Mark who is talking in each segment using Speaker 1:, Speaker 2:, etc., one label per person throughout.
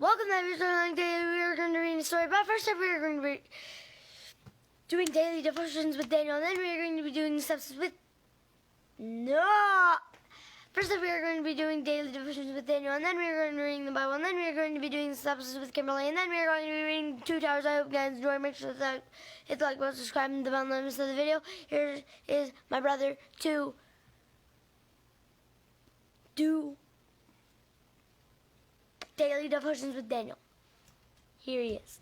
Speaker 1: Welcome to Everything Daily. We are going to read a story, but first up we are going to be doing daily devotions with Daniel, and then we are going to be doing steps with... No! First up we are going to be doing daily devotions with Daniel, and then we are going to be reading the Bible, and then we are going to be doing steps with Kimberly, and then we are going to be reading Two Towers. I hope you guys enjoy. Make sure that hit the like button, subscribe, and the bell notice of the video. Here is my brother to do daily devotions with Daniel. Here he is.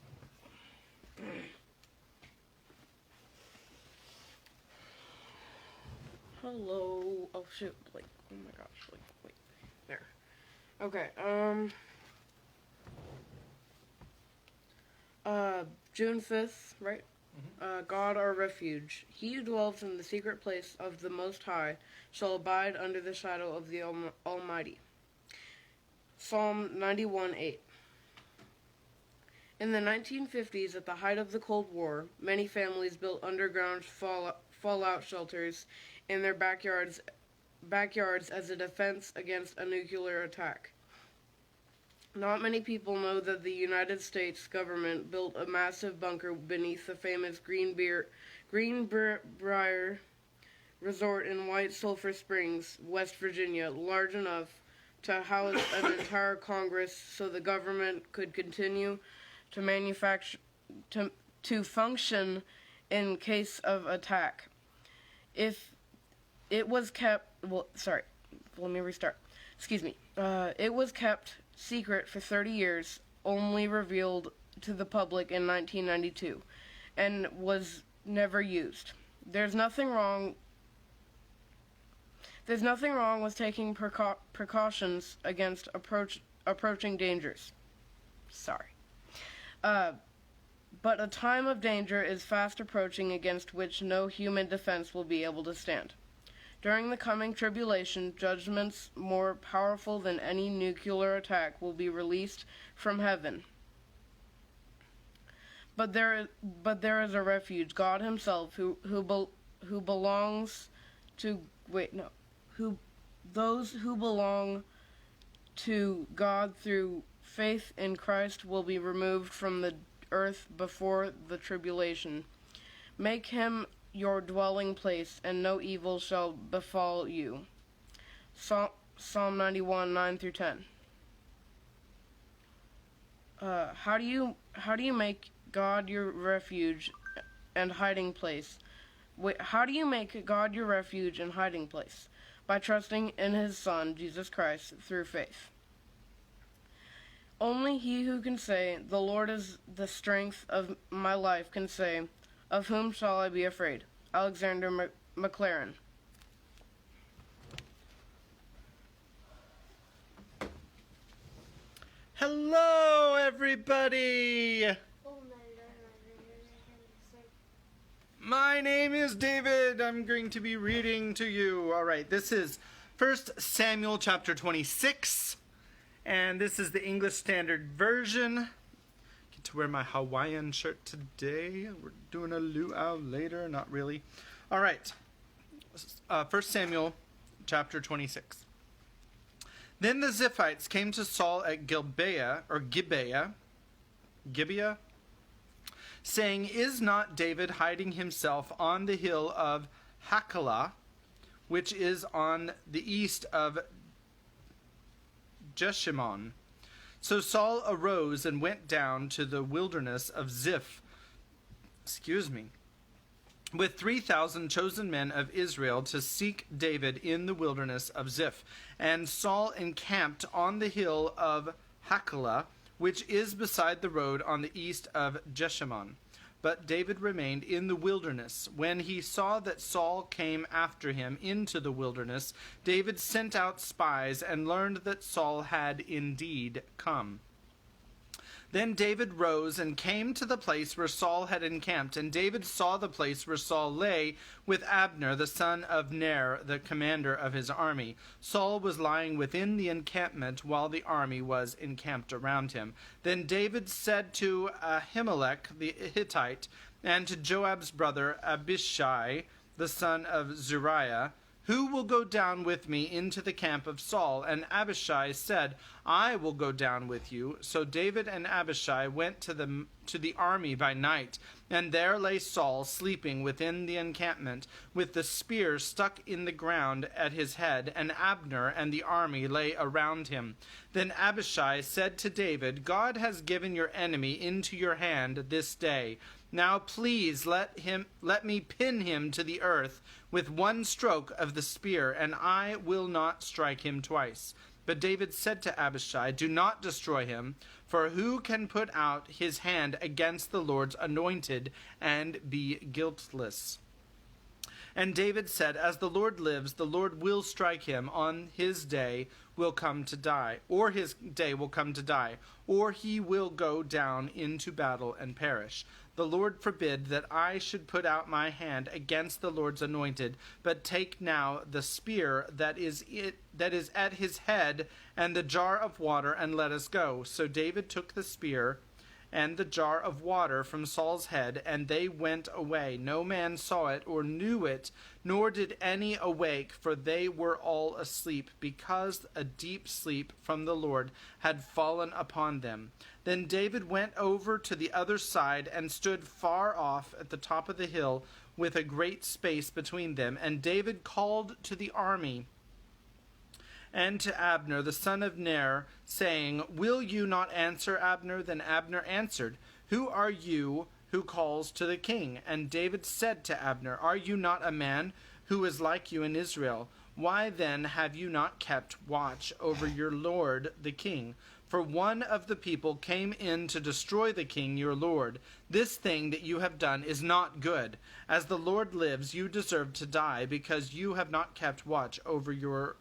Speaker 2: Hello. Oh shoot, like, oh my gosh, like, wait, there. Okay, June 5th, right? God our refuge. He who dwells in the secret place of the Most High shall abide under the shadow of the Almighty. Psalm 91:8. In the 1950s, at the height of the Cold War, many families built underground fallout shelters in their backyards as a defense against a nuclear attack. Not many people know that the United States government built a massive bunker beneath the famous Greenbrier Resort in White Sulphur Springs, West Virginia, large enough to house an entire Congress so the government could continue to function in case of attack. If it was kept, it was kept secret for 30 years, only revealed to the public in 1992, and was never used. There's nothing wrong with taking precautions against approaching dangers. But a time of danger is fast approaching against which no human defense will be able to stand. During the coming tribulation, judgments more powerful than any nuclear attack will be released from heaven. But there is a refuge, God Himself, who belongs to those who belong to God through faith in Christ will be removed from the earth before the tribulation. Make Him your dwelling place, and no evil shall befall you. Psalm 91:9-10. How do you make God your refuge and hiding place? How do you make God your refuge and hiding place? By trusting in His Son, Jesus Christ, through faith. Only he who can say, "The Lord is the strength of my life," can say, "Of whom shall I be afraid?" Alexander McLaren.
Speaker 3: Hello, everybody! My name is David. I'm going to be reading to you. All right, this is 1 Samuel chapter 26, and this is the English Standard Version. Get to wear my Hawaiian shirt today. We're doing a luau later, not really. All right, 1 Samuel chapter 26. Then the Ziphites came to Saul at Gibeah, saying, "Is not David hiding himself on the hill of Hachilah, which is on the east of Jeshimon?" So Saul arose and went down to the wilderness of Ziph, with 3,000 chosen men of Israel to seek David in the wilderness of Ziph. And Saul encamped on the hill of Hachilah, which is beside the road on the east of Jeshimon. But David remained in the wilderness. When he saw that Saul came after him into the wilderness, David sent out spies and learned that Saul had indeed come. Then David rose and came to the place where Saul had encamped, and David saw the place where Saul lay with Abner, the son of Ner, the commander of his army. Saul was lying within the encampment while the army was encamped around him. Then David said to Ahimelech the Hittite and to Joab's brother Abishai, the son of Zeruiah, "Who will go down with me into the camp of Saul?" And Abishai said, "I will go down with you." So David and Abishai went to the army by night, and there lay Saul sleeping within the encampment, with the spear stuck in the ground at his head, and Abner and the army lay around him. Then Abishai said to David, "God has given your enemy into your hand this day. Now please let me pin him to the earth with one stroke of the spear, and I will not strike him twice." But David said to Abishai, "Do not destroy him, for who can put out his hand against the Lord's anointed and be guiltless?" And David said, "As the Lord lives, the Lord will strike him on his day will come to die, or his day will come to die, or he will go down into battle and perish. The Lord forbid that I should put out my hand against the Lord's anointed, but take now the spear that is at his head and the jar of water, and let us go." So David took the spear and the jar of water from Saul's head, and they went away. No man saw it or knew it, nor did any awake, for they were all asleep, because a deep sleep from the Lord had fallen upon them. Then David went over to the other side and stood far off at the top of the hill, with a great space between them. And David called to the army and to Abner the son of Ner, saying, "Will you not answer, Abner?" Then Abner answered, "Who are you who calls to the king?" And David said to Abner, "Are you not a man who is like you in Israel? Why then have you not kept watch over your lord the king? For one of the people came in to destroy the king your lord. This thing that you have done is not good. As the Lord lives, you deserve to die, because you have not kept watch over your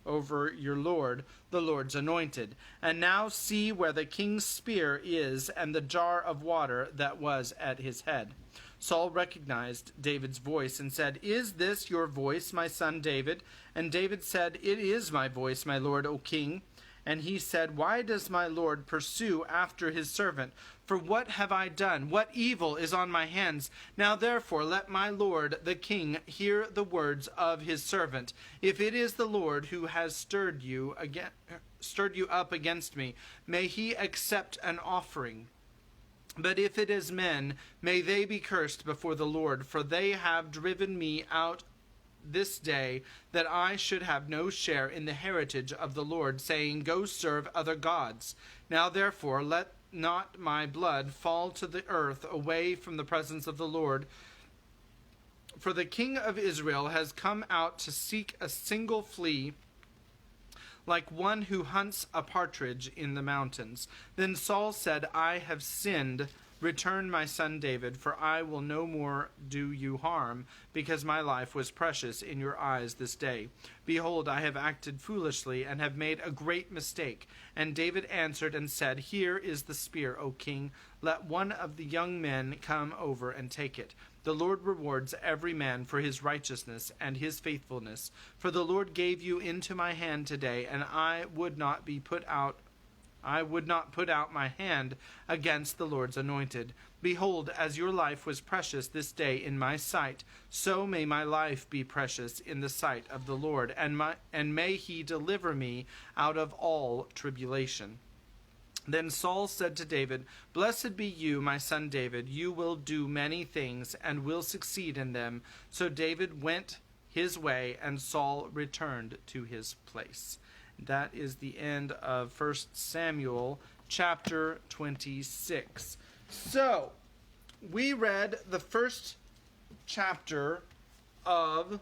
Speaker 3: lord, the Lord's anointed. And now see where the king's spear is, and the jar of water that was at his head." Saul recognized David's voice and said, "Is this your voice, my son David?" And David said, "It is my voice, my lord, O king." And he said, "Why does my lord pursue after his servant? For what have I done? What evil is on my hands? Now therefore let my lord the king hear the words of his servant. If it is the Lord who has stirred you up against me, may he accept an offering. But if it is men, may they be cursed before the Lord, for they have driven me out this day, that I should have no share in the heritage of the Lord, saying, 'Go serve other gods.' Now therefore let not my blood fall to the earth away from the presence of the Lord. For the king of Israel has come out to seek a single flea, like one who hunts a partridge in the mountains." Then Saul said, "I have sinned. Return, my son David, for I will no more do you harm, because my life was precious in your eyes this day. Behold, I have acted foolishly, and have made a great mistake." And David answered and said, "Here is the spear, O king. Let one of the young men come over and take it. The Lord rewards every man for his righteousness and his faithfulness. For the Lord gave you into my hand today, and I would not put out my hand against the Lord's anointed. Behold, as your life was precious this day in my sight, so may my life be precious in the sight of the Lord, and may he deliver me out of all tribulation." Then Saul said to David, "Blessed be you, my son David. You will do many things, and will succeed in them." So David went his way, and Saul returned to his place. That is the end of 1 Samuel chapter 26. So, we read the first chapter of,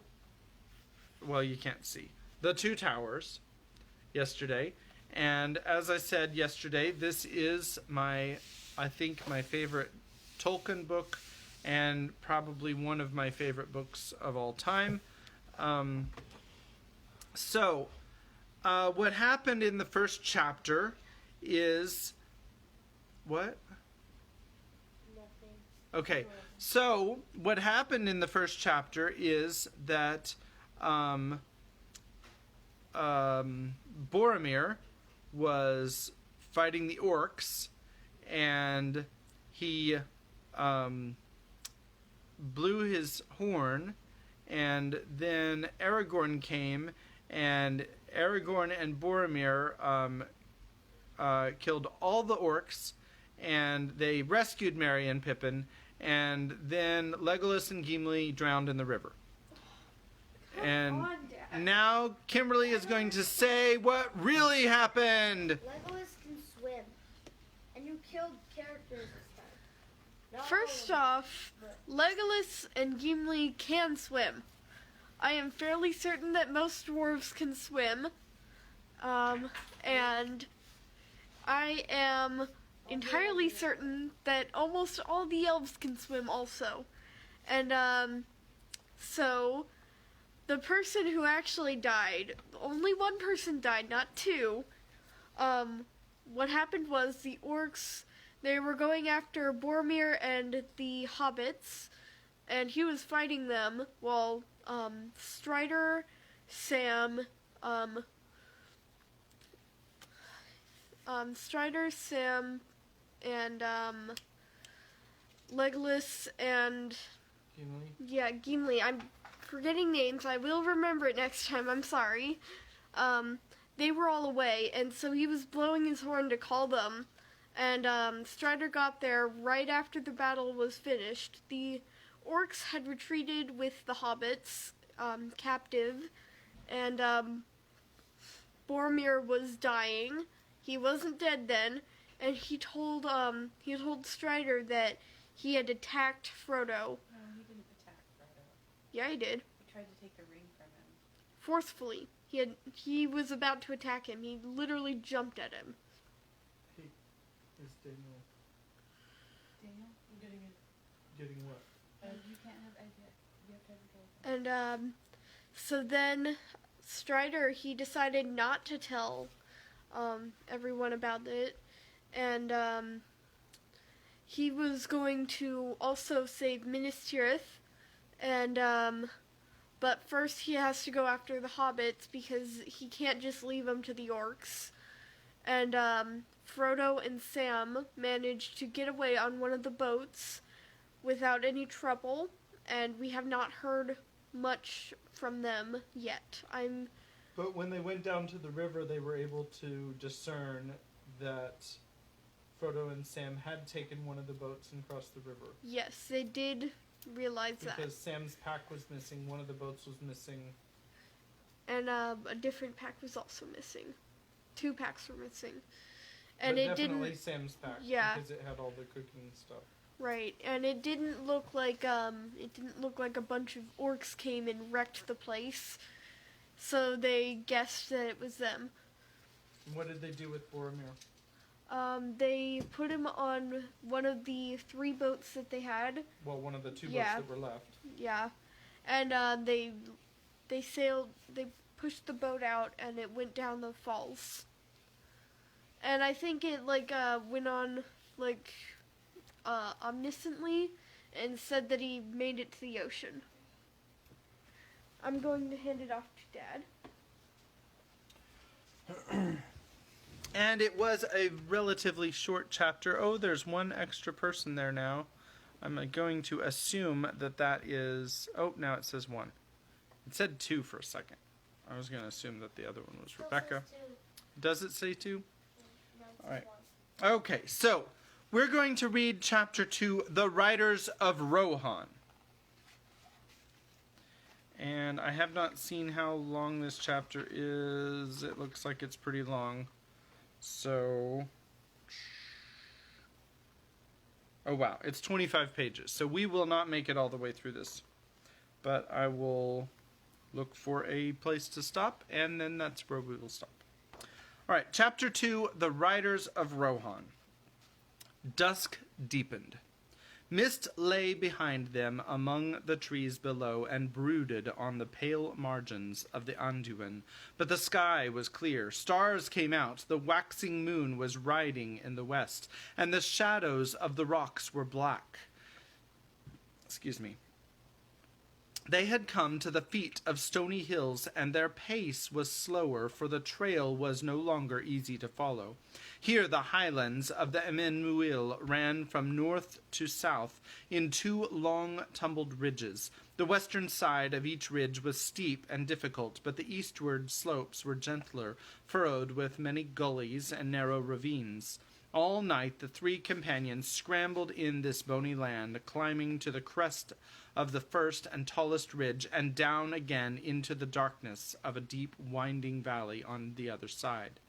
Speaker 3: well, you can't see, The Two Towers yesterday. And as I said yesterday, this is I think my favorite Tolkien book, and probably one of my favorite books of all time. What happened in the first chapter is... What?
Speaker 1: Nothing.
Speaker 3: Okay, so what happened in the first chapter is that Boromir was fighting the orcs, and he blew his horn, and then Aragorn came, and Aragorn and Boromir killed all the orcs, and they rescued Merry and Pippin, and then Legolas and Gimli drowned in the river. And now Kimberly is going to say what really happened.
Speaker 1: Legolas can swim. And you killed characters this time. Not
Speaker 4: First
Speaker 1: all of
Speaker 4: off, Legolas and Gimli can swim. I am fairly certain that most dwarves can swim. And I am entirely certain that almost all the elves can swim also. And, so the person who actually died, only one person died, not two. What happened was the orcs, they were going after Boromir and the hobbits, and he was fighting them while Strider, Sam, and Legolas and Gimli. I'm forgetting names. I will remember it next time. I'm sorry. They were all away, and so he was blowing his horn to call them. And Strider got there right after the battle was finished. The orcs had retreated with the hobbits captive, and Boromir was dying. He wasn't dead then, and he told Strider that he had attacked Frodo.
Speaker 5: No, he didn't attack Frodo.
Speaker 4: Yeah, he did.
Speaker 5: He tried to take the ring from him.
Speaker 4: Forcefully. He was about to attack him. He literally jumped at him.
Speaker 3: Hey, it's Daniel.
Speaker 5: Daniel, I'm getting it.
Speaker 3: Getting what?
Speaker 5: You can't have you have to have a telephone.
Speaker 4: And so then Strider, he decided not to tell everyone about it, and he was going to also save Minas Tirith, and but first he has to go after the hobbits because he can't just leave them to the orcs. And Frodo and Sam managed to get away on one of the boats without any trouble, and we have not heard much from them yet.
Speaker 3: But when they went down to the river, they were able to discern that Frodo and Sam had taken one of the boats and crossed the river.
Speaker 4: Yes, they did realize that.
Speaker 3: Because Sam's pack was missing, one of the boats was missing.
Speaker 4: And a different pack was also missing. 2 packs were missing. And
Speaker 3: but
Speaker 4: it
Speaker 3: definitely
Speaker 4: didn't.
Speaker 3: Sam's pack,
Speaker 4: Yeah.
Speaker 3: because it had all the cooking stuff.
Speaker 4: Right, and it didn't look like a bunch of orcs came and wrecked the place. So they guessed that it was them.
Speaker 3: What did they do with Boromir?
Speaker 4: They put him on one of the 3 boats that they had.
Speaker 3: Well, one of the 2 boats
Speaker 4: Yeah.
Speaker 3: that were left.
Speaker 4: Yeah, and they sailed. They pushed the boat out, and it went down the falls. And I think it went on omnisciently and said that he made it to the ocean. I'm going to hand it off to Dad.
Speaker 3: And it was a relatively short chapter. Oh, there's one extra person there now. I'm going to assume that is... Oh, now it says 1. It said 2 for a second. I was going to assume that the other one was Rebecca. Does it say 2? All right. Okay, so we're going to read chapter 2, The Riders of Rohan. And I have not seen how long this chapter is. It looks like it's pretty long. So, oh wow, it's 25 pages. So we will not make it all the way through this. But I will look for a place to stop, and then that's where we will stop. All right, chapter 2, The Riders of Rohan. Dusk deepened. Mist lay behind them among the trees below and brooded on the pale margins of the Anduin. But the sky was clear. Stars came out. The waxing moon was riding in the west, and the shadows of the rocks were black. Excuse me. They had come to the feet of stony hills, and their pace was slower, for the trail was no longer easy to follow. Here the highlands of the Emmanuel ran from north to south in two long tumbled ridges. The western side of each ridge was steep and difficult, but the eastward slopes were gentler, furrowed with many gullies and narrow ravines. All night the three companions scrambled in this bony land, climbing to the crest of the first and tallest ridge and down again into the darkness of a deep winding valley on the other side.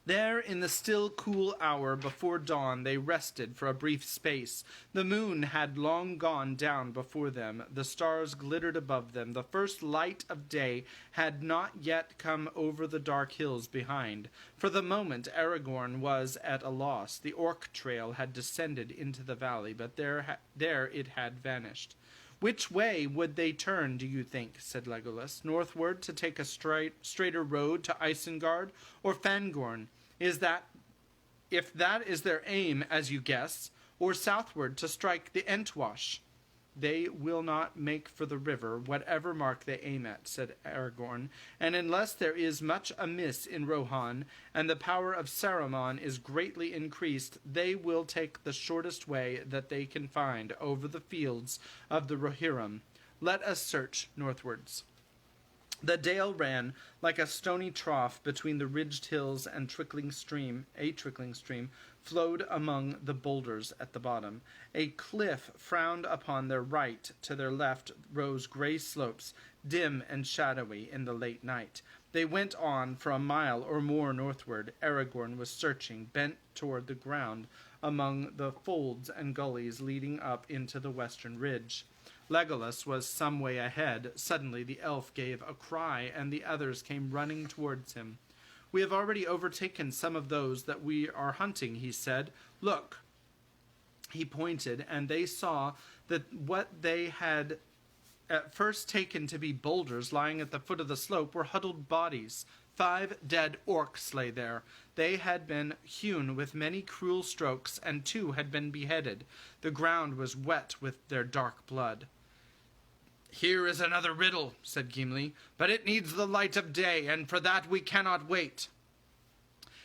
Speaker 3: There, in the still cool hour before dawn, they rested for a brief space. The moon had long gone down before them. The stars glittered above them. The first light of day had not yet come over the dark hills behind. For the moment, Aragorn was at a loss. The orc trail had descended into the valley, but there it had vanished. "Which way would they turn, do you think?" said Legolas. "Northward to take a straighter road to Isengard, or Fangorn? If that is their aim, as you guess, or southward to strike the Entwash?" "They will not make for the river, whatever mark they aim at," said Aragorn, "and unless there is much amiss in Rohan, and the power of Saruman is greatly increased, they will take the shortest way that they can find over the fields of the Rohirrim. Let us search northwards." The dale ran like a stony trough between the ridged hills, and a trickling stream flowed among the boulders at the bottom. A cliff frowned upon their right. To their left rose grey slopes, dim and shadowy in the late night. They went on for a mile or more northward. Aragorn was searching, bent toward the ground among the folds and gullies leading up into the western ridge. Legolas was some way ahead. Suddenly the elf gave a cry, and the others came running towards him. "We have already overtaken some of those that we are hunting," he said. "Look." He pointed, and they saw that what they had at first taken to be boulders lying at the foot of the slope were huddled bodies. 5 dead orcs lay there. They had been hewn with many cruel strokes, and 2 had been beheaded. The ground was wet with their dark blood. "Here is another riddle," said Gimli, "but it needs the light of day, and for that we cannot wait."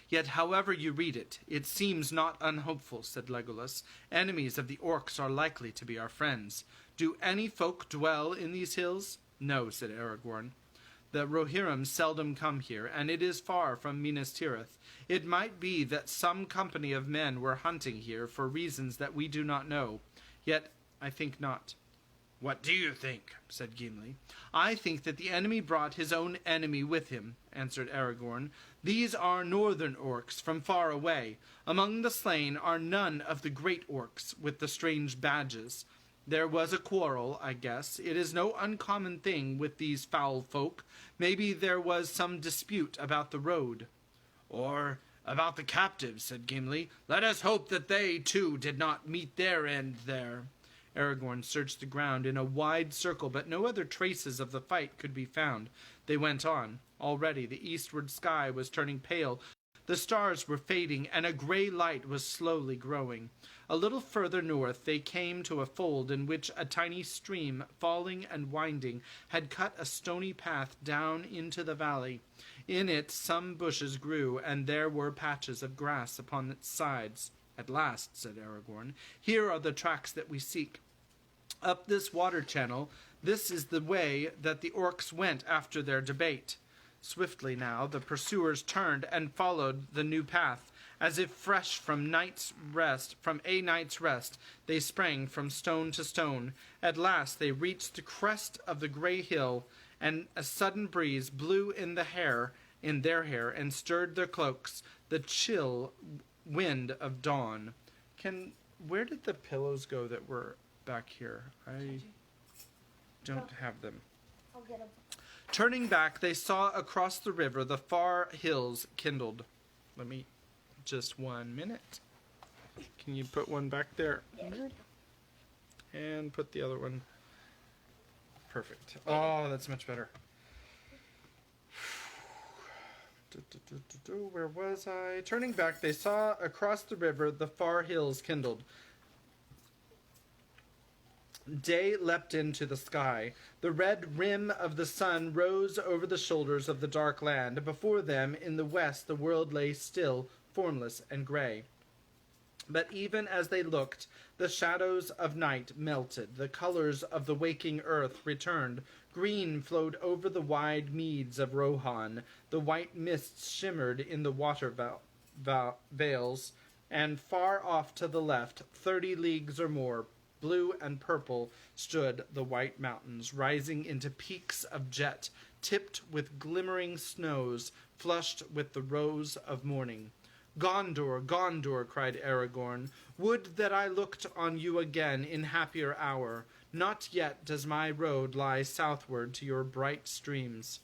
Speaker 3: "Yet however you read it, it seems not unhopeful," said Legolas. "Enemies of the orcs are likely to be our friends. Do any folk dwell in these hills?" "No," said Aragorn. "The Rohirrim seldom come here, and it is far from Minas Tirith. It might be that some company of men were hunting here for reasons that we do not know. Yet I think not." "What do you think?" said Gimli. "I think that the enemy brought his own enemy with him," answered Aragorn. "These are northern orcs from far away. Among the slain are none of the great orcs with the strange badges. There was a quarrel, I guess. It is no uncommon thing with these foul folk. Maybe there was some dispute about the road." "Or about the captives," said Gimli. "Let us hope that they, too, did not meet their end there." Aragorn searched the ground in a wide circle, but no other traces of the fight could be found. They went on. Already the eastward sky was turning pale. The stars were fading, and a grey light was slowly growing. A little further north they came to a fold in which a tiny stream, falling and winding, had cut a stony path down into the valley. In it some bushes grew, and there were patches of grass upon its sides. "At last," said Aragorn, "here are the tracks that we seek. Up this water channel, this is the way that the orcs went after their debate." Swiftly now the pursuers turned and followed the new path. As if fresh from a night's rest, they sprang from stone to stone. At last they reached the crest of the grey hill, and a sudden breeze blew in their hair and stirred their cloaks, the chill wind of dawn. Where did the pillows go that were back here? I don't have them.
Speaker 1: I'll get them.
Speaker 3: Turning back, they saw across the river the far hills kindled. Just 1 minute. Can you put one back there? And put the other one. Perfect. Oh, that's much better. Where was I? Turning back, they saw across the river the far hills kindled. Day leapt into the sky. The red rim of the sun rose over the shoulders of the dark land. Before them, in the west, the world lay still, formless and gray. But even as they looked, the shadows of night melted. The colors of the waking earth returned. Green flowed over the wide meads of Rohan. The white mists shimmered in the water vales. And far off to the left, 30 leagues or more, blue and purple, stood the white mountains, rising into peaks of jet, tipped with glimmering snows, flushed with the rose of morning. "Gondor, Gondor," cried Aragorn, "would that I looked on you again in happier hour. Not yet does my road lie southward to your bright streams.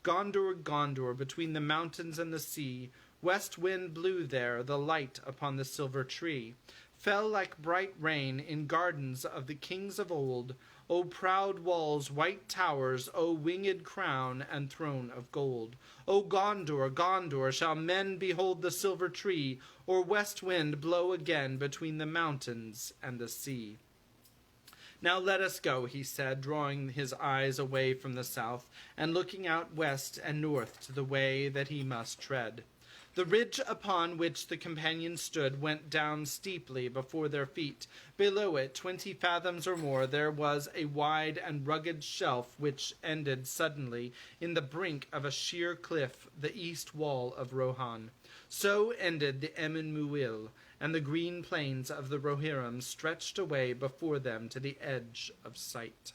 Speaker 3: Gondor, Gondor, between the mountains and the sea, west wind blew there, the light upon the silver tree. Fell like bright rain in gardens of the kings of old. O proud walls, white towers, O winged crown and throne of gold. O Gondor, Gondor, shall men behold the silver tree, or west wind blow again between the mountains and the sea?" "Now let us go," he said, drawing his eyes away from the south, and looking out west and north to the way that he must tread. The ridge upon which the companions stood went down steeply before their feet. Below it, 20 fathoms or more, there was a wide and rugged shelf which ended suddenly in the brink of a sheer cliff, the east wall of Rohan. So ended the Emin Muil, and the green plains of the Rohirrim stretched away before them to the edge of sight.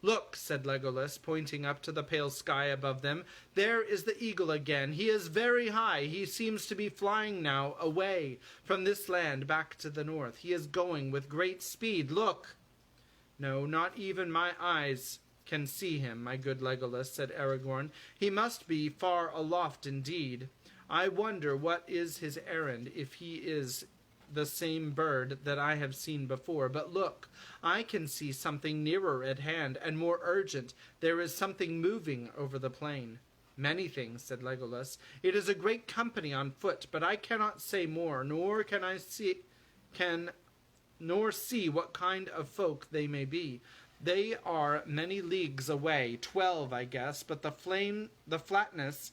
Speaker 3: "Look," said Legolas, pointing up to the pale sky above them. "There is the eagle again. He is very high. He seems to be flying now, away from this land back to the north. He is going with great speed. Look!" "No, not even my eyes can see him, my good Legolas," said Aragorn. "He must be far aloft indeed. I wonder what is his errand, if he is the same bird that I have seen before. But look, I can see something nearer at hand and more urgent. There is something moving over the plain." "Many things," said Legolas. "It is a great company on foot, but I cannot say more, nor see what kind of folk they may be. They are many leagues away, 12, I guess, but the flatness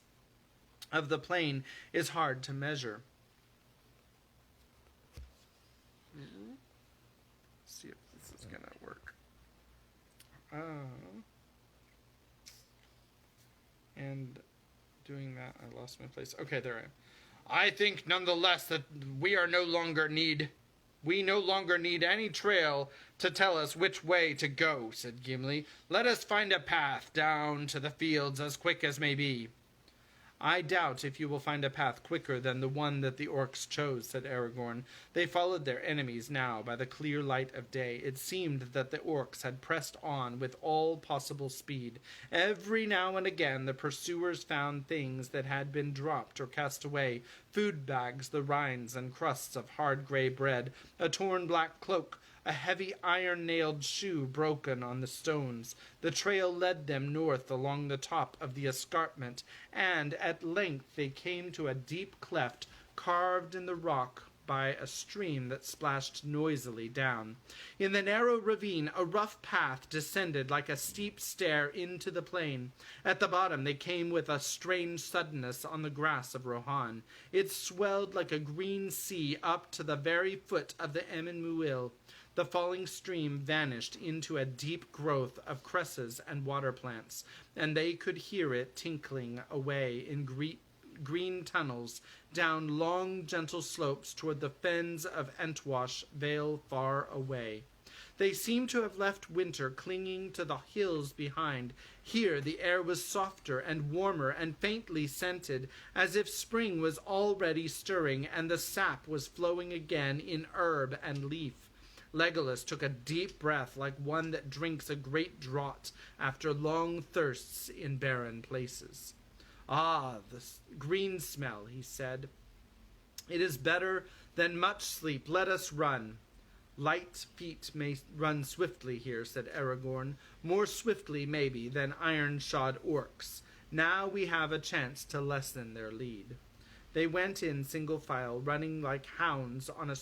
Speaker 3: of the plain is hard to measure." See if this is gonna work. And doing that, I lost my place. Okay, there I am. "I think nonetheless that we no longer need any trail to tell us which way to go," said Gimli. "Let us find a path down to the fields as quick as may be." "I doubt if you will find a path quicker than the one that the orcs chose," said Aragorn. They followed their enemies now by the clear light of day. It seemed that the orcs had pressed on with all possible speed. Every now and again the pursuers found things that had been dropped or cast away: food bags, the rinds and crusts of hard grey bread, a torn black cloak, a heavy iron-nailed shoe broken on the stones. The trail led them north along the top of the escarpment, and at length they came to a deep cleft carved in the rock by a stream that splashed noisily down. In the narrow ravine a rough path descended like a steep stair into the plain. At the bottom they came with a strange suddenness on the grass of Rohan. It swelled like a green sea up to the very foot of the Emin Muil. The falling stream vanished into a deep growth of cresses and water plants, and they could hear it tinkling away in green tunnels down long, gentle slopes toward the fens of Entwash Vale far away. They seemed to have left winter clinging to the hills behind. Here the air was softer and warmer and faintly scented, as if spring was already stirring and the sap was flowing again in herb and leaf. Legolas took a deep breath like one that drinks a great draught after long thirsts in barren places. "Ah, the green smell," he said. "It is better than much sleep. Let us run." "Light feet may run swiftly here," said Aragorn. "More swiftly, maybe, than iron-shod orcs. Now we have a chance to lessen their lead." They went in single file, running like hounds on a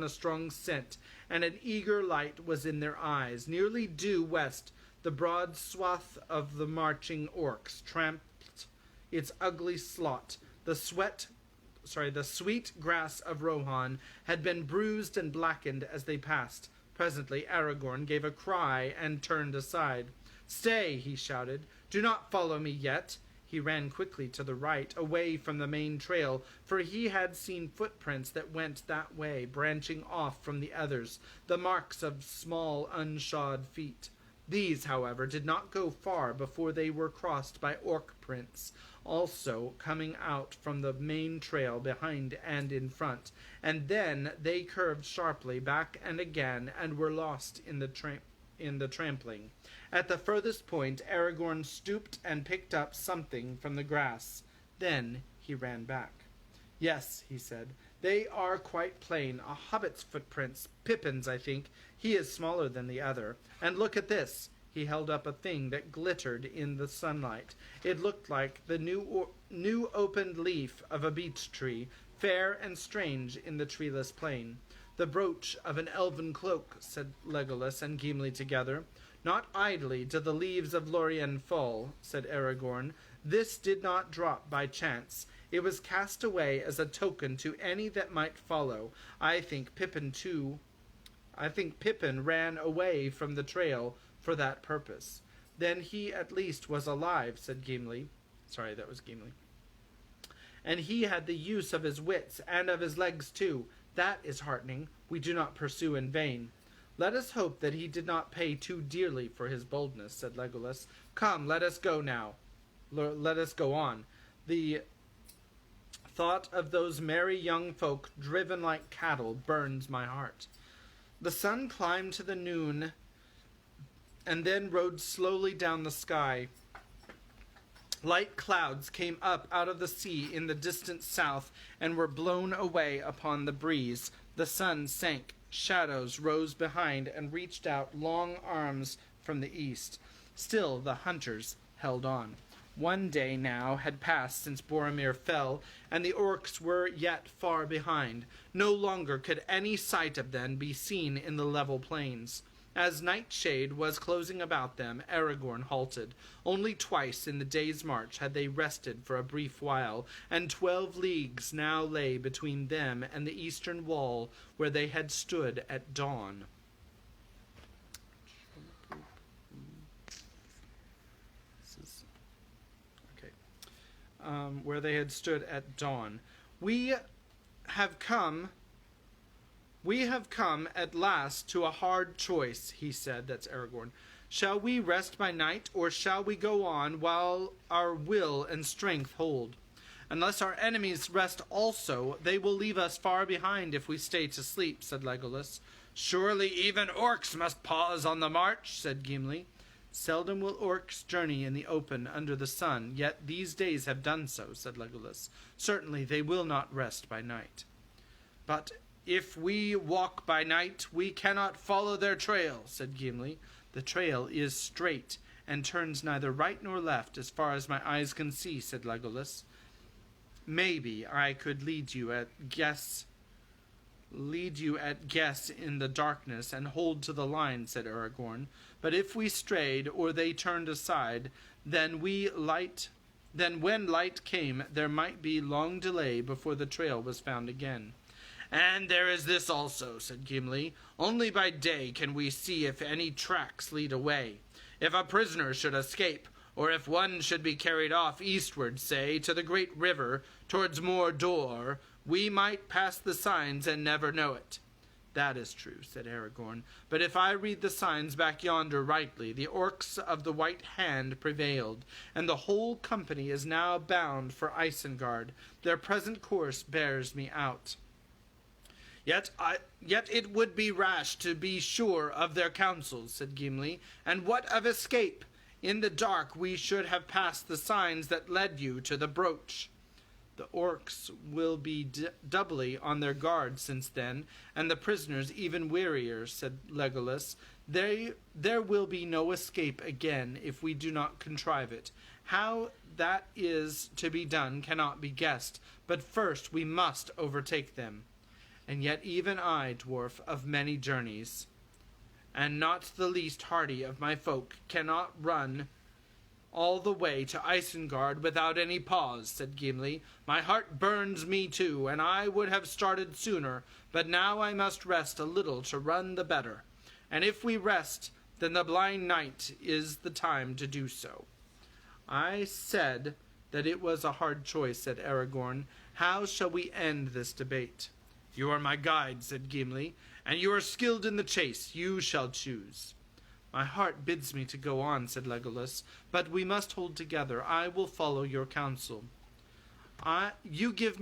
Speaker 3: strong scent, and an eager light was in their eyes. Nearly due west, the broad swath of the marching orcs tramped its ugly slot. The sweet grass of Rohan had been bruised and blackened as they passed. Presently Aragorn gave a cry and turned aside. "Stay," he shouted. "Do not follow me yet." He ran quickly to the right, away from the main trail, for he had seen footprints that went that way, branching off from the others, the marks of small, unshod feet. These, however, did not go far before they were crossed by orc prints, also coming out from the main trail behind and in front, and then they curved sharply back and again and were lost in the trampling. At the furthest point, Aragorn stooped and picked up something from the grass. Then he ran back. "Yes," he said, "they are quite plain. A hobbit's footprints. Pippin's, I think. He is smaller than the other. And look at this." He held up a thing that glittered in the sunlight. It looked like the new opened leaf of a beech tree, fair and strange in the treeless plain. "The brooch of an elven cloak," said Legolas and Gimli together. "Not idly do the leaves of Lorien fall," said Aragorn. "This did not drop by chance. It was cast away as a token to any that might follow. I think Pippin ran away from the trail for that purpose." "Then he at least was alive," said Gimli. Sorry, that was Gimli. "And he had the use of his wits, and of his legs too. That is heartening. We do not pursue in vain." "Let us hope that he did not pay too dearly for his boldness," said Legolas. "Come, let us go now. Let us go on. The thought of those merry young folk driven like cattle burns my heart." The sun climbed to the noon and then rode slowly down the sky. Light clouds came up out of the sea in the distant south and were blown away upon the breeze. The sun sank. Shadows rose behind and reached out long arms from the east. Still the hunters held on. One day now had passed since Boromir fell, and the orcs were yet far behind. No longer could any sight of them be seen in the level plains. As nightshade was closing about them, Aragorn halted. Only twice in the day's march had they rested for a brief while, and 12 leagues now lay between them and the eastern wall where they had stood at dawn. Where they had stood at dawn. We have come at last to a hard choice," he said. That's Aragorn. "Shall we rest by night, or shall we go on while our will and strength hold? Unless our enemies rest also, they will leave us far behind if we stay to sleep," said Legolas. "Surely even orcs must pause on the march," said Gimli. "Seldom will orcs journey in the open under the sun, yet these days have done so," said Legolas. "Certainly they will not rest by night." "But if we walk by night, we cannot follow their trail," said Gimli. "The trail is straight, and turns neither right nor left, as far as my eyes can see," said Legolas. "Maybe I could lead you at guess in the darkness and hold to the line," said Aragorn. "But if we strayed, or they turned aside, then when light came, there might be long delay before the trail was found again." "And there is this also," said Gimli. "Only by day can we see if any tracks lead away. If a prisoner should escape, or if one should be carried off eastward, say, to the great river, towards Mordor, we might pass the signs and never know it." "That is true," said Aragorn. "But if I read the signs back yonder rightly, the orcs of the White Hand prevailed, and the whole company is now bound for Isengard. Their present course bears me out. Yet it would be rash to be sure of their counsels," said Gimli. "And what of escape? In the dark we should have passed the signs that led you to the brooch." "The orcs will be doubly on their guard since then, and the prisoners even wearier," said Legolas. There will be no escape again if we do not contrive it. How that is to be done cannot be guessed, but first we must overtake them. And yet even I, dwarf of many journeys, and not the least hardy of my folk, cannot run all the way to Isengard without any pause, said Gimli. My heart burns me too, and I would have started sooner, but now I must rest a little to run the better. And if we rest, then the blind night is the time to do so. I said that it was a hard choice, said Aragorn. How shall we end this debate? You are my guide, said Gimli, and you are skilled in the chase. You shall choose. My heart bids me to go on, said Legolas, but we must hold together. I will follow your counsel. You give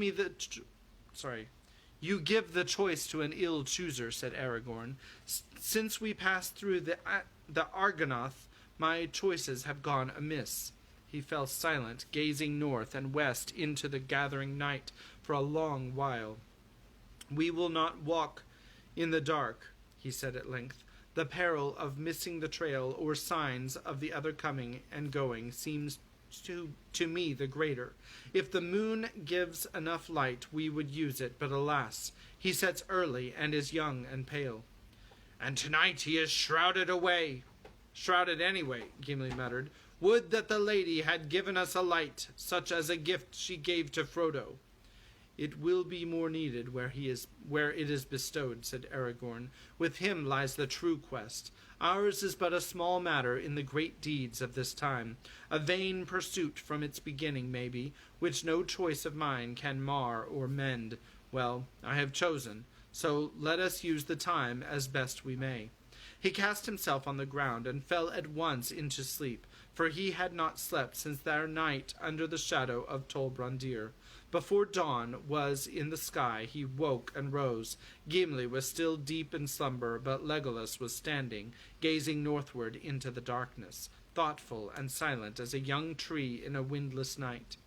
Speaker 3: the choice to an ill chooser, said Aragorn. Since we passed through the Argonath, my choices have gone amiss. He fell silent, gazing north and west into the gathering night for a long while. We will not walk in the dark, he said at length. The peril of missing the trail or signs of the other coming and going seems to me the greater. If the moon gives enough light, we would use it, but alas, he sets early and is young and pale. And tonight he is shrouded anyway, Gimli muttered. Would that the lady had given us a light, such as a gift she gave to Frodo. It will be more needed where it is bestowed, said Aragorn. With him lies the true quest. Ours is but a small matter in the great deeds of this time, a vain pursuit from its beginning, maybe, which no choice of mine can mar or mend. Well, I have chosen, so let us use the time as best we may. He cast himself on the ground and fell at once into sleep, for he had not slept since their night under the shadow of Tol Brandir. Before dawn was in the sky, he woke and rose. Gimli was still deep in slumber, but Legolas was standing, gazing northward into the darkness, thoughtful and silent as a young tree in a windless night.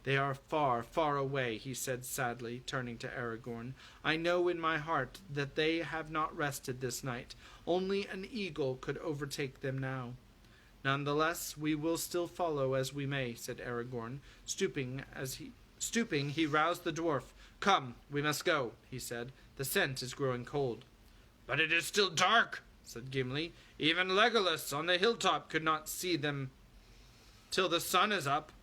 Speaker 3: They are far, far away, he said sadly, turning to Aragorn. I know in my heart that they have not rested this night. Only an eagle could overtake them now. None the less, we will still follow as we may, said Aragorn. Stooping, he roused the dwarf. Come, we must go, he said. The scent is growing cold. But it is still dark, said Gimli. Even Legolas on the hilltop could not see them till the sun is up.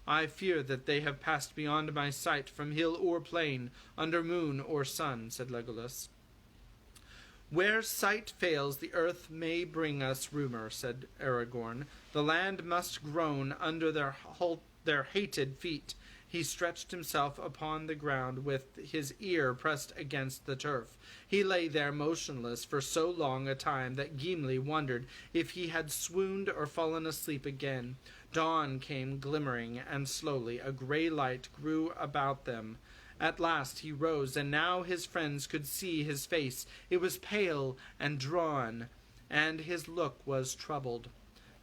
Speaker 3: I fear that they have passed beyond my sight from hill or plain, under moon or sun, said Legolas. Where sight fails, the earth may bring us rumor, said Aragorn. The land must groan under their hated feet. He stretched himself upon the ground with his ear pressed against the turf. He lay there motionless for so long a time that Gimli wondered if he had swooned or fallen asleep again. Dawn came glimmering, and slowly a grey light grew about them. At last he rose, and now his friends could see his face. It was pale and drawn, and his look was troubled.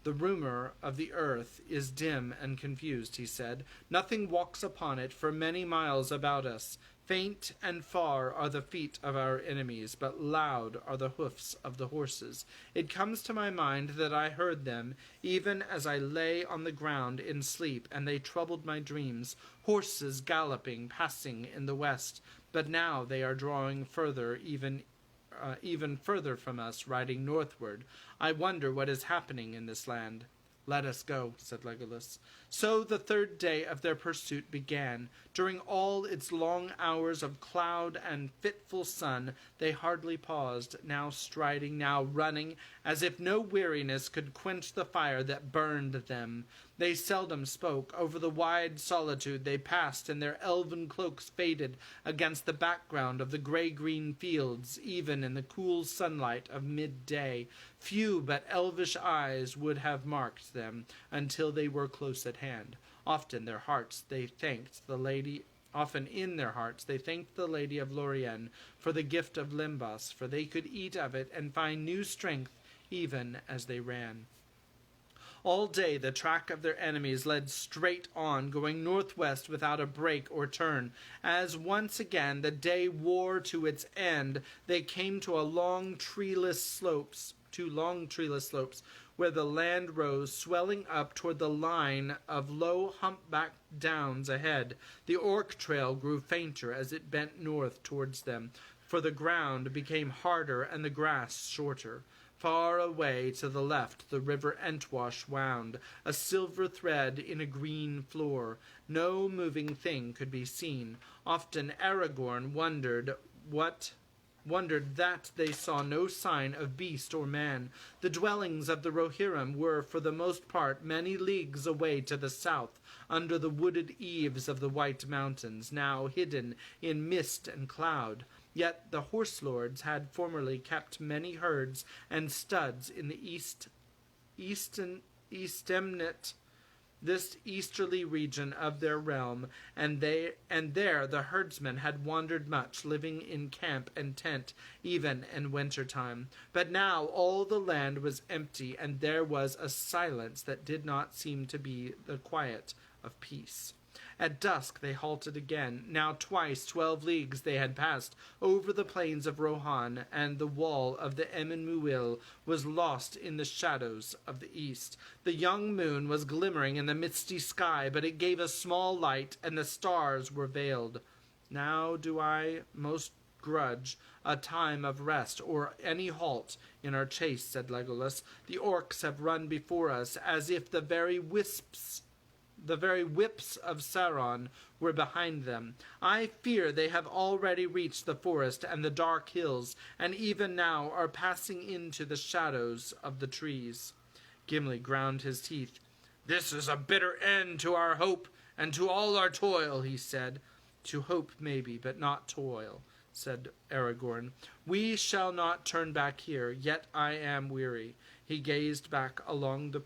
Speaker 3: The rumor of the earth is dim and confused, he said. Nothing walks upon it for many miles about us. Faint and far are the feet of our enemies, but loud are the hoofs of the horses. It comes to my mind that I heard them, even as I lay on the ground in sleep, and they troubled my dreams. Horses galloping, passing in the west, but now they are drawing further, even further from us, riding northward. I wonder what is happening in this land. Let us go, said Legolas. So the third day of their pursuit began. During all its long hours of cloud and fitful sun, they hardly paused, now striding, now running, as if no weariness could quench the fire that burned them. They seldom spoke. Over the wide solitude they passed, and their elven cloaks faded against the background of the grey-green fields, even in the cool sunlight of midday. Few but elvish eyes would have marked them until they were close at hand. Often in their hearts they thanked the Lady of Lorien for the gift of Limbas, for they could eat of it and find new strength even as they ran. All day the track of their enemies led straight on, going northwest without a break or turn. As once again the day wore to its end, they came to long treeless slopes, where the land rose, swelling up toward the line of low humpbacked downs ahead. The orc trail grew fainter as it bent north towards them, for the ground became harder and the grass shorter. Far away to the left the river Entwash wound, a silver thread in a green floor. No moving thing could be seen. Often Aragorn wondered that they saw no sign of beast or man. The dwellings of the Rohirrim were, for the most part, many leagues away to the south, under the wooded eaves of the White Mountains, now hidden in mist and cloud. Yet the horse lords had formerly kept many herds and studs in the eastemnet, this easterly region of their realm, and there the herdsmen had wandered much, living in camp and tent, even in winter time. But now all the land was empty, and there was a silence that did not seem to be the quiet of peace. At dusk they halted again. Now twice 12 leagues they had passed over the plains of Rohan, and the wall of the Emyn Muil was lost in the shadows of the east. The young moon was glimmering in the misty sky, but it gave a small light, and the stars were veiled. Now do I most grudge a time of rest or any halt in our chase, said Legolas. The orcs have run before us as if the very whips of Sauron were behind them. I fear they have already reached the forest and the dark hills, and even now are passing into the shadows of the trees. Gimli ground his teeth. This is a bitter end to our hope and to all our toil, he said. To hope maybe, but not toil, said Aragorn. We shall not turn back here, yet I am weary. He gazed back along the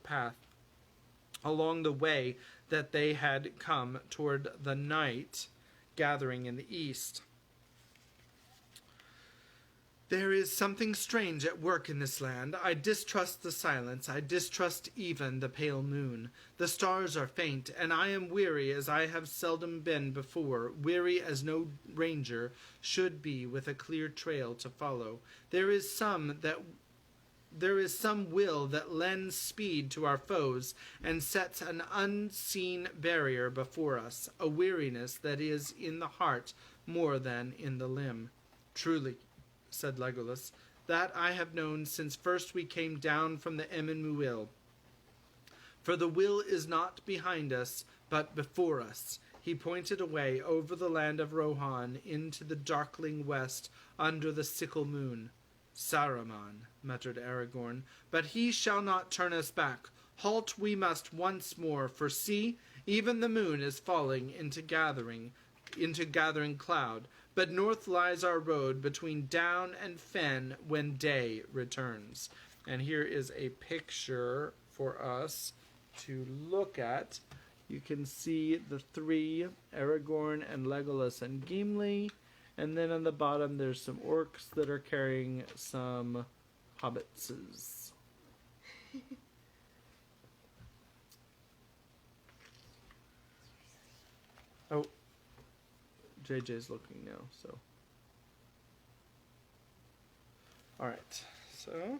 Speaker 3: way that they had come toward the night gathering in the east. There is something strange at work in this land. I distrust the silence. I distrust even the pale moon. The stars are faint, and I am weary as I have seldom been before, weary as no ranger should be with a clear trail to follow. There is some will that lends speed to our foes and sets an unseen barrier before us, a weariness that is in the heart more than in the limb. Truly, said Legolas, that I have known since first we came down from the Emyn Muil. For the will is not behind us, but before us. He pointed away over the land of Rohan into the darkling west under the sickle moon. Saruman, muttered Aragorn, but he shall not turn us back. Halt we must once more, for see, even the moon is falling into gathering cloud. But north lies our road between Down and Fen when day returns. And here is a picture for us to look at. You can see the three, Aragorn and Legolas and Gimli. And then on the bottom, there's some orcs that are carrying some hobbitses. Oh, JJ's looking now, so. Alright, so.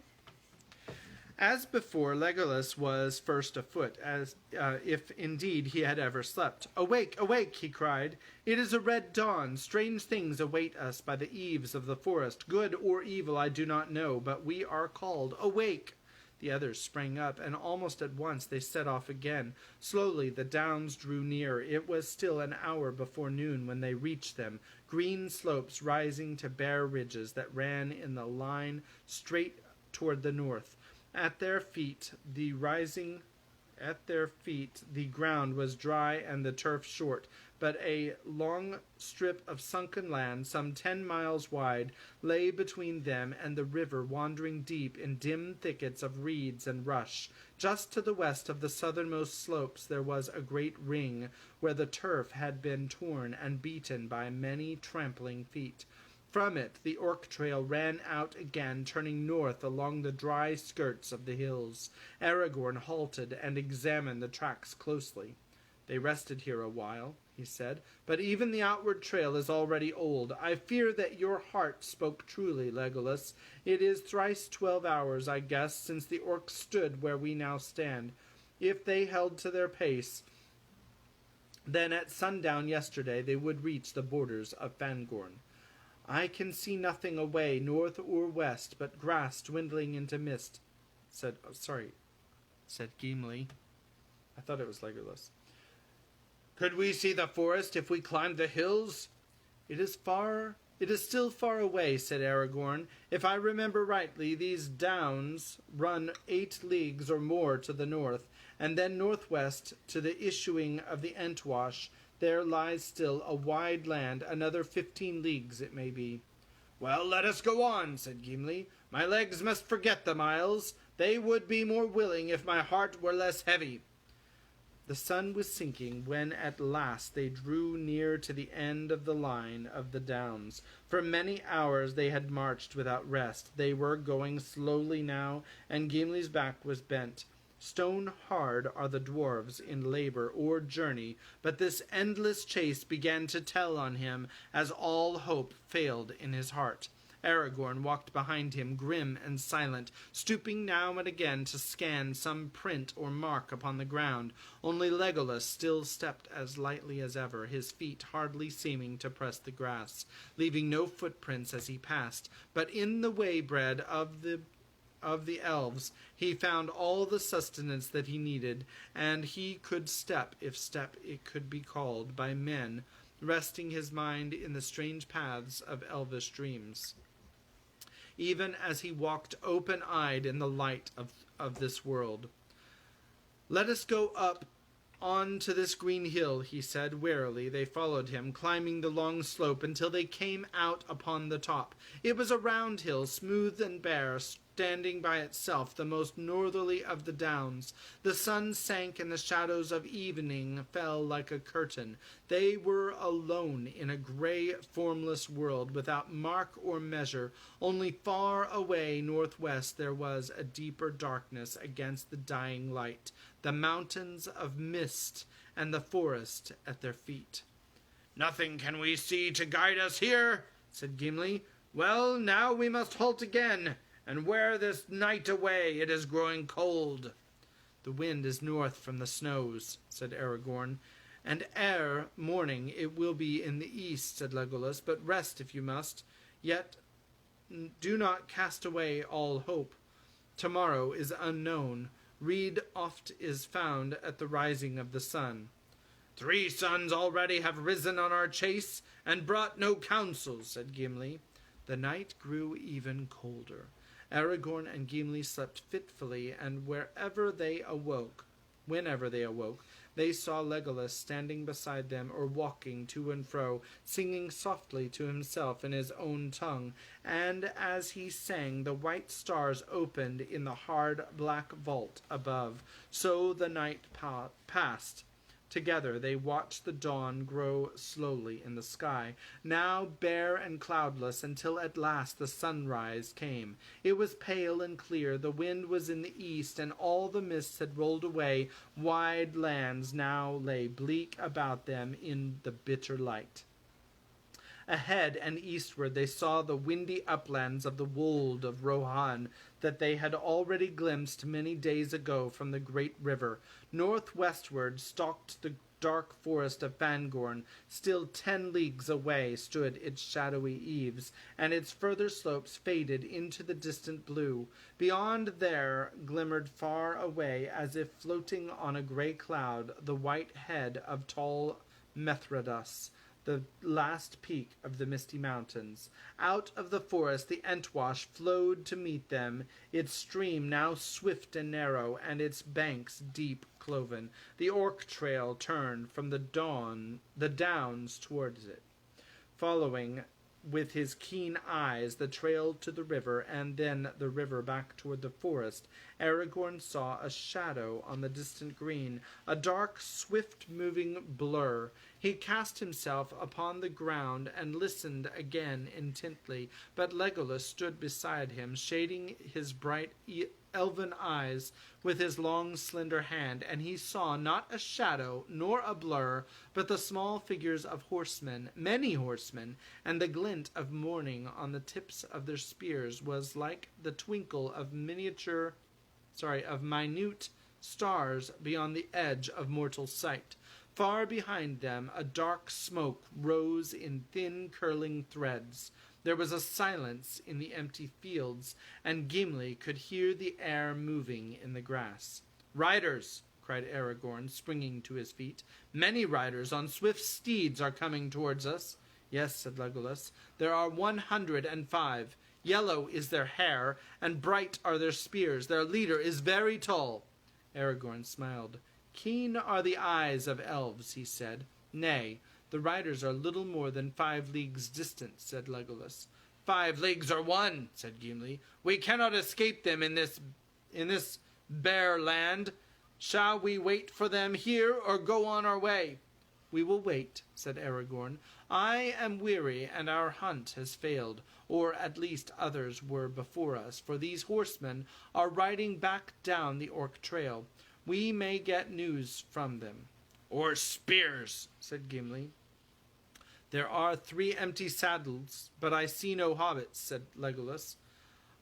Speaker 3: As before, Legolas was first afoot, as if indeed he had ever slept. Awake, awake, he cried. It is a red dawn. Strange things await us by the eaves of the forest. Good or evil I do not know, but we are called. Awake! The others sprang up, and almost at once they set off again. Slowly the downs drew near. It was still an hour before noon when they reached them, green slopes rising to bare ridges that ran in the line straight toward the north. At their feet the ground was dry and the turf short, but a long strip of sunken land, some 10 miles wide, lay between them and the river, wandering deep in dim thickets of reeds and rush. Just to the west of the southernmost slopes there was a great ring, where the turf had been torn and beaten by many trampling feet. From it the orc trail ran out again, turning north along the dry skirts of the hills. Aragorn halted and examined the tracks closely. They rested here a while. he said, "but even the outward trail is already old. I fear that your heart spoke truly, Legolas. It is thrice 12 hours, I guess, since the orcs stood where we now stand. If they held to their pace, then at sundown yesterday they would reach the borders of Fangorn. I can see nothing away north or west but grass dwindling into mist," said Gimli. I thought it was Legolas. "Could we see the forest if we climbed the hills?" It is still far away," said Aragorn. "If I remember rightly, these downs run 8 leagues or more to the north, and then northwest to the issuing of the Entwash. There lies still a wide land, another 15 leagues it may be." "Well, let us go on," said Gimli. "My legs must forget the miles. They would be more willing if my heart were less heavy." The sun was sinking when at last they drew near to the end of the line of the downs. For many hours they had marched without rest. They were going slowly now, and Gimli's back was bent. Stone hard are the dwarves in labor or journey, but this endless chase began to tell on him as all hope failed in his heart. Aragorn walked behind him, grim and silent, stooping now and again to scan some print or mark upon the ground. Only Legolas still stepped as lightly as ever, his feet hardly seeming to press the grass, leaving no footprints as he passed. But in the way-bread of the elves he found all the sustenance that he needed, and he could step, if step it could be called, by men, resting his mind in the strange paths of elvish dreams. Even as he walked open-eyed in the light of this world. "Let us go up on to this green hill," he said wearily. They followed him, climbing the long slope until they came out upon the top. It was a round hill, smooth and bare, standing by itself, the most northerly of the downs. The sun sank and the shadows of evening fell like a curtain. They were alone in a grey, formless world, without mark or measure. Only far away northwest there was a deeper darkness against the dying light, the mountains of mist and the forest at their feet. "Nothing can we see to guide us here," said Gimli. "Well, now we must halt again, and wear this night away. It is growing cold." "The wind is north from the snows," said Aragorn. "And ere morning it will be in the east," said Legolas. "But rest if you must. Yet do not cast away all hope. Tomorrow is unknown. Reed oft is found at the rising of the sun." "3 suns already have risen on our chase, and brought no counsel," said Gimli. The night grew even colder. Aragorn and Gimli slept fitfully, and whenever they awoke, they saw Legolas standing beside them or walking to and fro, singing softly to himself in his own tongue, and as he sang the white stars opened in the hard black vault above. So the night passed. Together they watched the dawn grow slowly in the sky, now bare and cloudless, until at last the sunrise came. It was pale and clear, the wind was in the east, and all the mists had rolled away. Wide lands now lay bleak about them in the bitter light. Ahead and eastward they saw the windy uplands of the wold of Rohan that they had already glimpsed many days ago from the great river. Northwestward stalked the dark forest of Fangorn. Still 10 leagues away stood its shadowy eaves, and its further slopes faded into the distant blue. Beyond there glimmered far away, as if floating on a grey cloud, the white head of tall Mithridates, the last peak of the misty mountains. Out of the forest the Entwash flowed to meet them, its stream now swift and narrow, and its banks deep cloven. The orc trail turned from the downs towards it, following with his keen eyes the trail to the river, and then the river back toward the forest. Aragorn saw a shadow on the distant green, a dark, swift-moving blur. He cast himself upon the ground and listened again intently, but Legolas stood beside him, shading his bright elven eyes with his long slender hand, and he saw not a shadow nor a blur, but the small figures of horsemen, many horsemen, and the glint of morning on the tips of their spears was like the twinkle of minute stars beyond the edge of mortal sight. Far behind them a dark smoke rose in thin curling threads. There was a silence in the empty fields, and Gimli could hear the air moving in the grass. "Riders!" cried Aragorn, springing to his feet. "Many riders on swift steeds are coming towards us." "Yes," said Legolas, "there are 105. Yellow is their hair, and bright are their spears. Their leader is very tall." Aragorn smiled. "Keen are the eyes of elves," he said. "Nay, the riders are little more than 5 leagues distant," said Legolas. 5 leagues or 1, said Gimli. "We cannot escape them in this bare land. Shall we wait for them here, or go on our way?" "We will wait," said Aragorn. "I am weary, and our hunt has failed, or at least others were before us, for these horsemen are riding back down the Orc trail. We may get news from them." "Or spears," said Gimli. "There are 3 empty saddles, but I see no hobbits," said Legolas.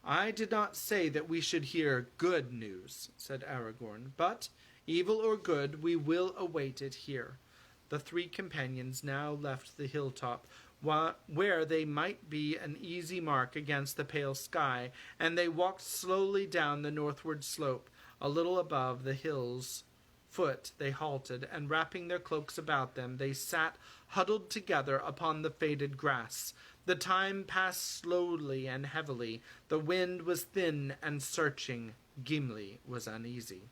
Speaker 3: "I did not say that we should hear good news," said Aragorn, "but, evil or good, we will await it here." The 3 companions now left the hilltop, where they might be an easy mark against the pale sky, and they walked slowly down the northward slope. A little above the hill's foot they halted, and wrapping their cloaks about them, they sat huddled together upon the faded grass. The time passed slowly and heavily. The wind was thin and searching. Gimli was uneasy.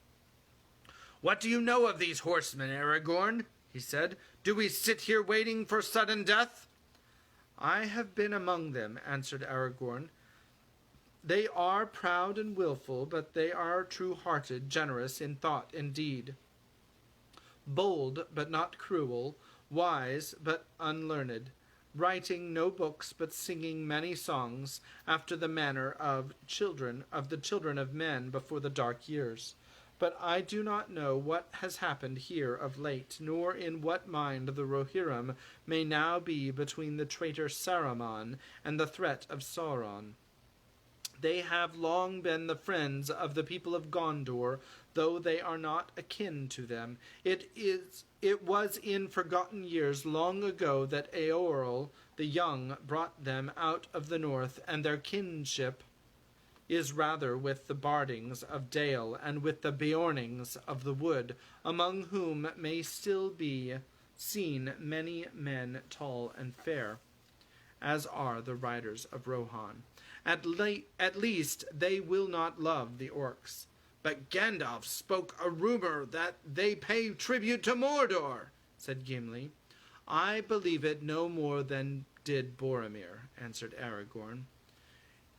Speaker 3: "What do you know of these horsemen, Aragorn?" he said. "Do we sit here waiting for sudden death?" "I have been among them," answered Aragorn. "They are proud and wilful, but they are true-hearted, generous in thought and deed, bold but not cruel, wise but unlearned, writing no books but singing many songs, after the manner of the children of men before the dark years. But I do not know what has happened here of late, nor in what mind the Rohirrim may now be between the traitor Saruman and the threat of Sauron. They have long been the friends of the people of Gondor, though they are not akin to them. It was in forgotten years long ago that Eorl the Young brought them out of the north, and their kinship is rather with the Bardings of Dale and with the Beornings of the wood, among whom may still be seen many men tall and fair, as are the Riders of Rohan. At least they will not love the orcs. But Gandalf spoke a rumor that they pay tribute to Mordor, said Gimli. I believe it no more than did Boromir, answered Aragorn.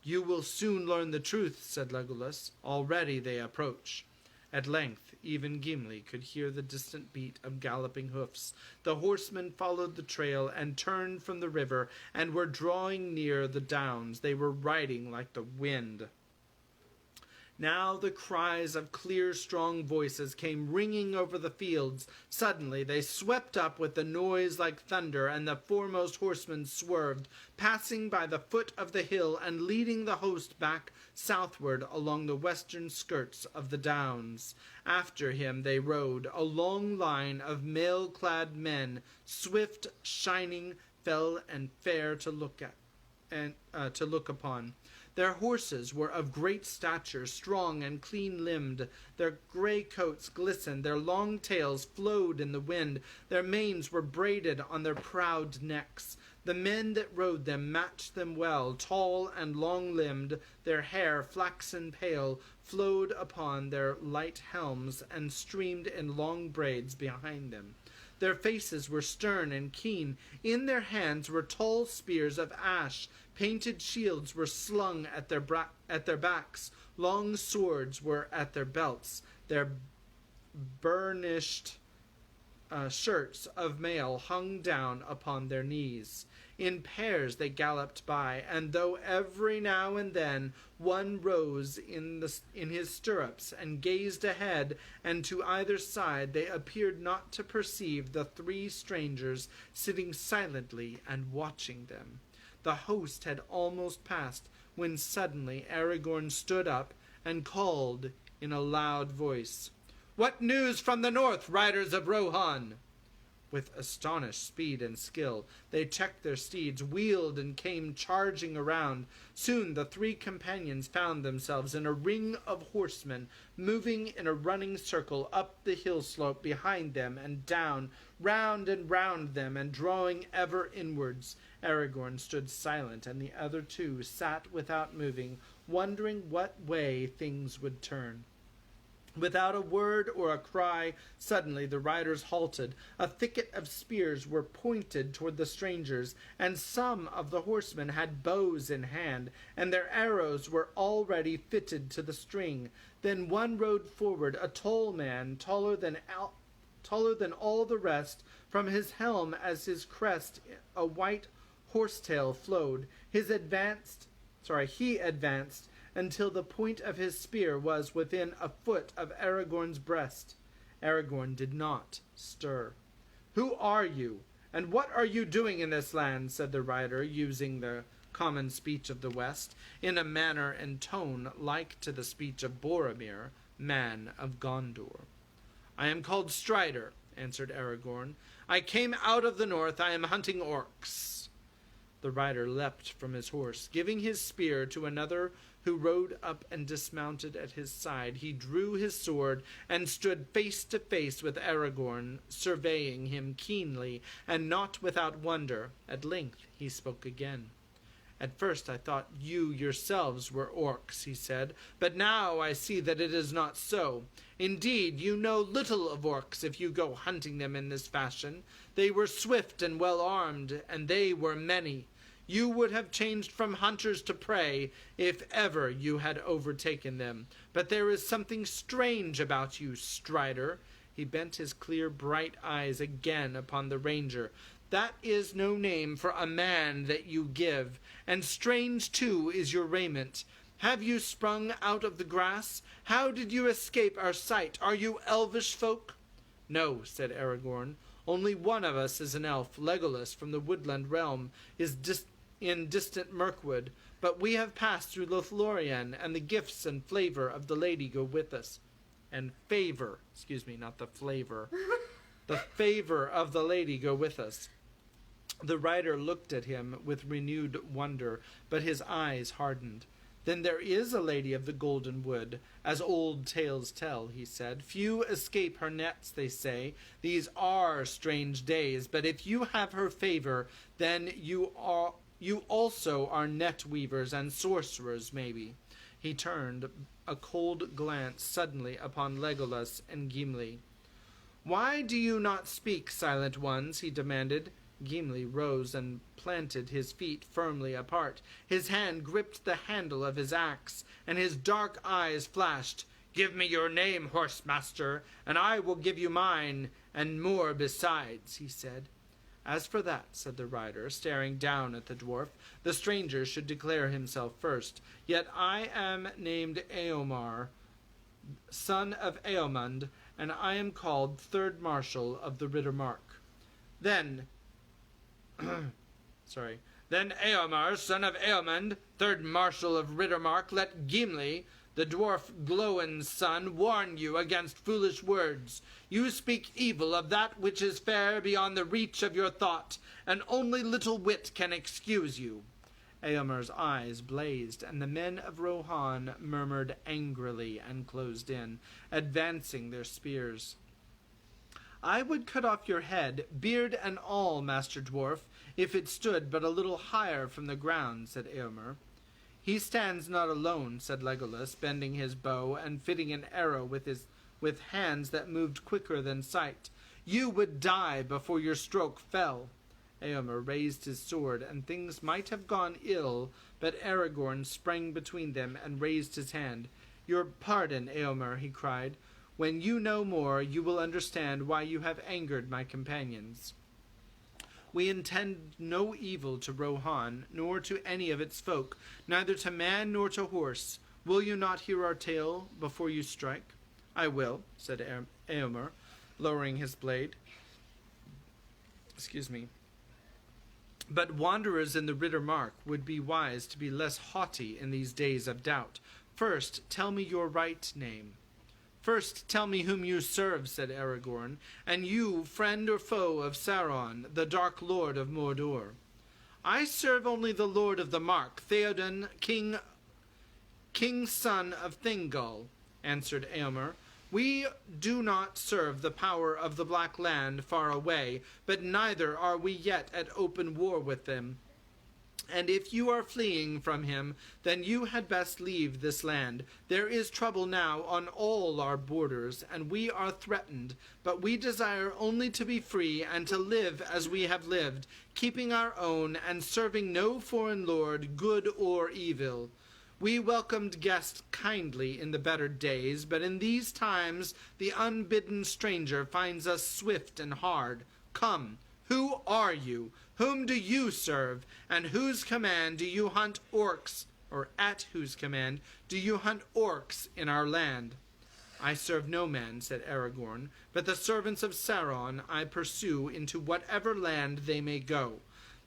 Speaker 3: You will soon learn the truth, said Legolas. Already they approach. At length, even Gimli could hear the distant beat of galloping hoofs. The horsemen followed the trail and turned from the river and were drawing near the downs. They were riding like the wind. Now the cries of clear, strong voices came ringing over the fields. Suddenly they swept up with a noise like thunder, and the foremost horseman swerved, passing by the foot of the hill and leading the host back southward along the western skirts of the downs. After him they rode, a long line of mail-clad men, swift, shining, fell, and fair to look at, and to look upon. Their horses were of great stature, strong and clean-limbed. Their grey coats glistened, their long tails flowed in the wind, their manes were braided on their proud necks. The men that rode them matched them well, tall and long-limbed, their hair, flaxen pale, flowed upon their light helms and streamed in long braids behind them. Their faces were stern and keen. In their hands were tall spears of ash. Painted shields were slung at their backs. Long swords were at their belts. Their burnished shirts of mail hung down upon their knees. In pairs they galloped by, and though every now and then one rose in his stirrups and gazed ahead and to either side, they appeared not to perceive the three strangers sitting silently and watching them. The host had almost passed when suddenly Aragorn stood up and called in a loud voice, "What news from the north, riders of Rohan?" With astonished speed and skill, they checked their steeds, wheeled, and came charging around. Soon the three companions found themselves in a ring of horsemen, moving in a running circle up the hill slope behind them and down, round and round them, and drawing ever inwards. Aragorn stood silent, and the other two sat without moving, wondering what way things would turn. Without a word or a cry, suddenly the riders halted. A thicket of spears were pointed toward the strangers, and some of the horsemen had bows in hand, and their arrows were already fitted to the string. Then one rode forward, a tall man, taller than all the rest. From his helm as his crest a white horsetail flowed. He advanced until the point of his spear was within a foot of Aragorn's breast. Aragorn did not stir. "Who are you, and what are you doing in this land?" said the rider, using the common speech of the West, in a manner and tone like to the speech of Boromir, man of Gondor. "I am called Strider," answered Aragorn. "I came out of the north. I am hunting orcs." The rider leapt from his horse, giving his spear to another who rode up and dismounted at his side. He drew his sword and stood face to face with Aragorn, surveying him keenly, and not without wonder. At length he spoke again. "At first I thought you yourselves were orcs," he said, "but now I see that it is not so. Indeed, you know little of orcs if you go hunting them in this fashion. They were swift and well armed, and they were many. You would have changed from hunters to prey if ever you had overtaken them. But there is something strange about you, Strider." He bent his clear, bright eyes again upon the ranger. "That is no name for a man that you give, and strange too is your raiment. Have you sprung out of the grass? How did you escape our sight? Are you elvish folk?" "No," said Aragorn. "Only one of us is an elf. Legolas from the woodland realm is in distant Mirkwood, but we have passed through Lothlorien, and the gifts and flavor of the lady go with us." And favor, not the flavor. "The favor of the lady go with us." The rider looked at him with renewed wonder, but his eyes hardened. "Then there is a lady of the Golden Wood, as old tales tell," he said. "Few escape her nets, they say. These are strange days, but if you have her favor, then you also are net weavers and sorcerers, maybe." He turned a cold glance suddenly upon Legolas and Gimli. "Why do you not speak, silent ones?" he demanded. Gimli rose and planted his feet firmly apart. His hand gripped the handle of his axe, and his dark eyes flashed. "Give me your name, Horsemaster, and I will give you mine, and more besides," he said. "As for that," said the rider, staring down at the dwarf, "the stranger should declare himself first. Yet I am named Eomar, son of Eomund, and I am called Third Marshal of the Riddermark." Then Eomar, son of Eomund, Third Marshal of Riddermark, let Gimli, the dwarf Glóin's son, warn you against foolish words. You speak evil of that which is fair beyond the reach of your thought, and only little wit can excuse you. Eomer's eyes blazed, and the men of Rohan murmured angrily and closed in, advancing their spears. "I would cut off your head, beard and all, Master Dwarf, if it stood but a little higher from the ground," said Eomer. "He stands not alone," said Legolas, bending his bow and fitting an arrow with hands that moved quicker than sight. "You would die before your stroke fell." Eomer raised his sword, and things might have gone ill, but Aragorn sprang between them and raised his hand. "Your pardon, Eomer," he cried. When you know more, you will understand why you have angered my companions. We intend no evil to Rohan, nor to any of its folk, neither to man nor to horse. Will you not hear our tale before you strike?" "I will," said Eomer, lowering his blade. Excuse me. "But wanderers in the Riddermark would be wise to be less haughty in these days of doubt. First, tell me your right name." "First, tell me whom you serve," said Aragorn, "and you, friend or foe of Sauron, the Dark Lord of Mordor." "I serve only the Lord of the Mark, Theoden, King's son of Thingol," answered Eomer. "We do not serve the power of the Black Land far away, but neither are we yet at open war with them. And if you are fleeing from him, then you had best leave this land. There is trouble now on all our borders, and we are threatened, but we desire only to be free and to live as we have lived, keeping our own and serving no foreign lord, good or evil. We welcomed guests kindly in the better days, but in these times the unbidden stranger finds us swift and hard. Come, who are you? Whom do you serve? And whose command do you hunt orcs, or at whose command do you hunt orcs in our land?" "I serve no man," said Aragorn, "but the servants of Sauron I pursue into whatever land they may go.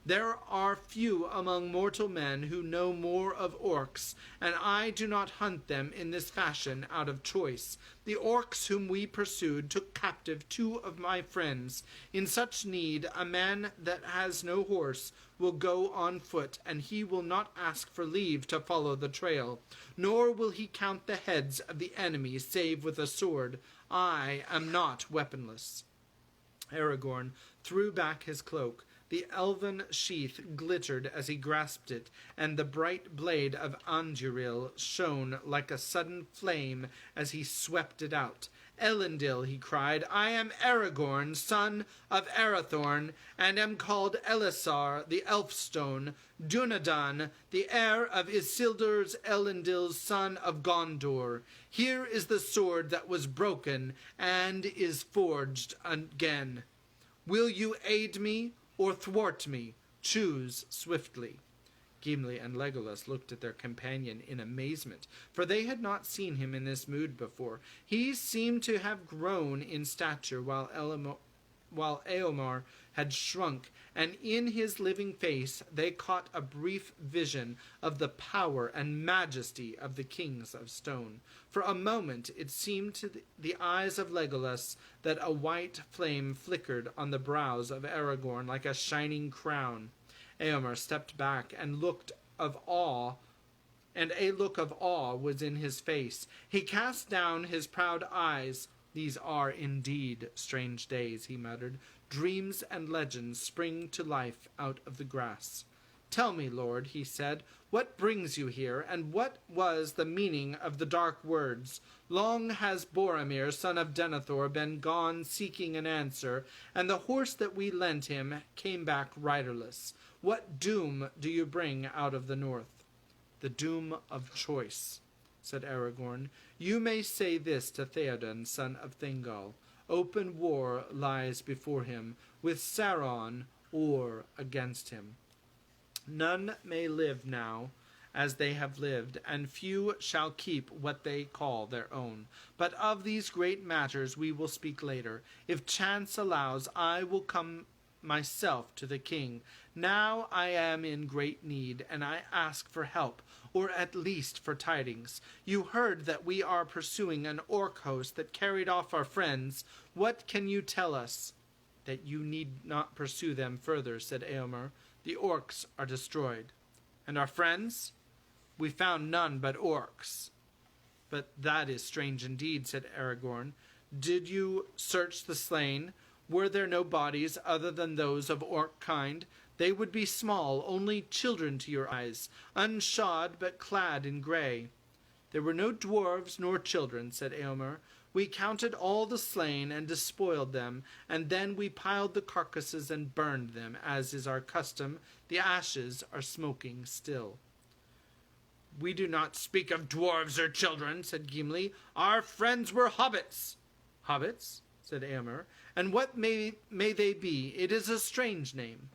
Speaker 3: There are few among mortal men who know more of orcs, and I do not hunt them in this fashion out of choice. The orcs whom we pursued took captive 2 of my friends. In such need, a man that has no horse will go on foot, and he will not ask for leave to follow the trail, nor will he count the heads of the enemy save with a sword. I am not weaponless." Aragorn threw back his cloak. The elven sheath glittered as he grasped it, and the bright blade of Anduril shone like a sudden flame as he swept it out. "Elendil," he cried, "I am Aragorn, son of Arathorn, and am called Elisar the Elfstone, Dunedain, the heir of Isildur's Elendil's son of Gondor. Here is the sword that was broken and is forged again. Will you aid me or thwart me? Choose swiftly." Gimli and Legolas looked at their companion in amazement, for they had not seen him in this mood before. He seemed to have grown in stature while Eomer had shrunk, and in his living face they caught a brief vision of the power and majesty of the kings of stone. For a moment it seemed to the eyes of Legolas that a white flame flickered on the brows of Aragorn like a shining crown. Eomer stepped back and a look of awe was in his face. He cast down his proud eyes. "These are indeed strange days," he muttered. "Dreams and legends spring to life out of the grass." "Tell me, Lord," he said, "what brings you here, and what was the meaning of the dark words? Long has Boromir, son of Denethor, been gone seeking an answer, and the horse that we lent him came back riderless. What doom do you bring out of the north?" "The doom of choice," said Aragorn. "You may say this to Theoden, son of Thingol. Open war lies before him, with Sauron or against him. None may live now as they have lived, and few shall keep what they call their own. But of these great matters we will speak later. If chance allows, I will come myself to the king. Now I am in great need, and I ask for help, or at least for tidings. You heard that we are pursuing an orc host that carried off our friends. What can you tell us?" "That you need not pursue them further," said Eomer. "The orcs are destroyed." "And our friends?" "We found none but orcs." "But that is strange indeed," said Aragorn. "Did you search the slain? Were there no bodies other than those of orc kind? They would be small, only children to your eyes, unshod but clad in grey." "There were no dwarves nor children," said Eomer. "We counted all the slain and despoiled them, and then we piled the carcasses and burned them, as is our custom. The ashes are smoking still." "We do not speak of dwarves or children," said Gimli. "Our friends were hobbits." Hobbits, said Eomer. And what may they be? It is a strange name.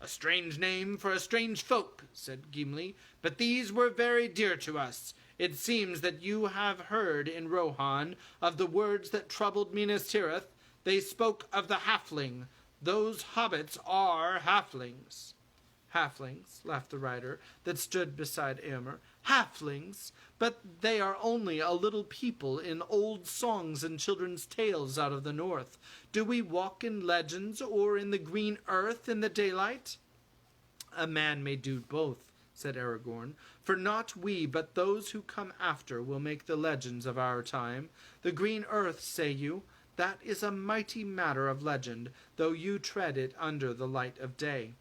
Speaker 3: A strange name for a strange folk, said Gimli, but these were very dear to us. It seems that you have heard in Rohan of the words that troubled Minas Tirith. They spoke of the halfling. Those hobbits are halflings. Halflings, laughed the rider that stood beside Eomer. Halflings? But they are only a little people in old songs and children's tales out of the north. Do we walk in legends or in the green earth in the daylight? A man may do both, said Aragorn, for not we but those who come after will make the legends of our time. The green earth, say you? That is a mighty matter of legend, though you tread it under the light of day.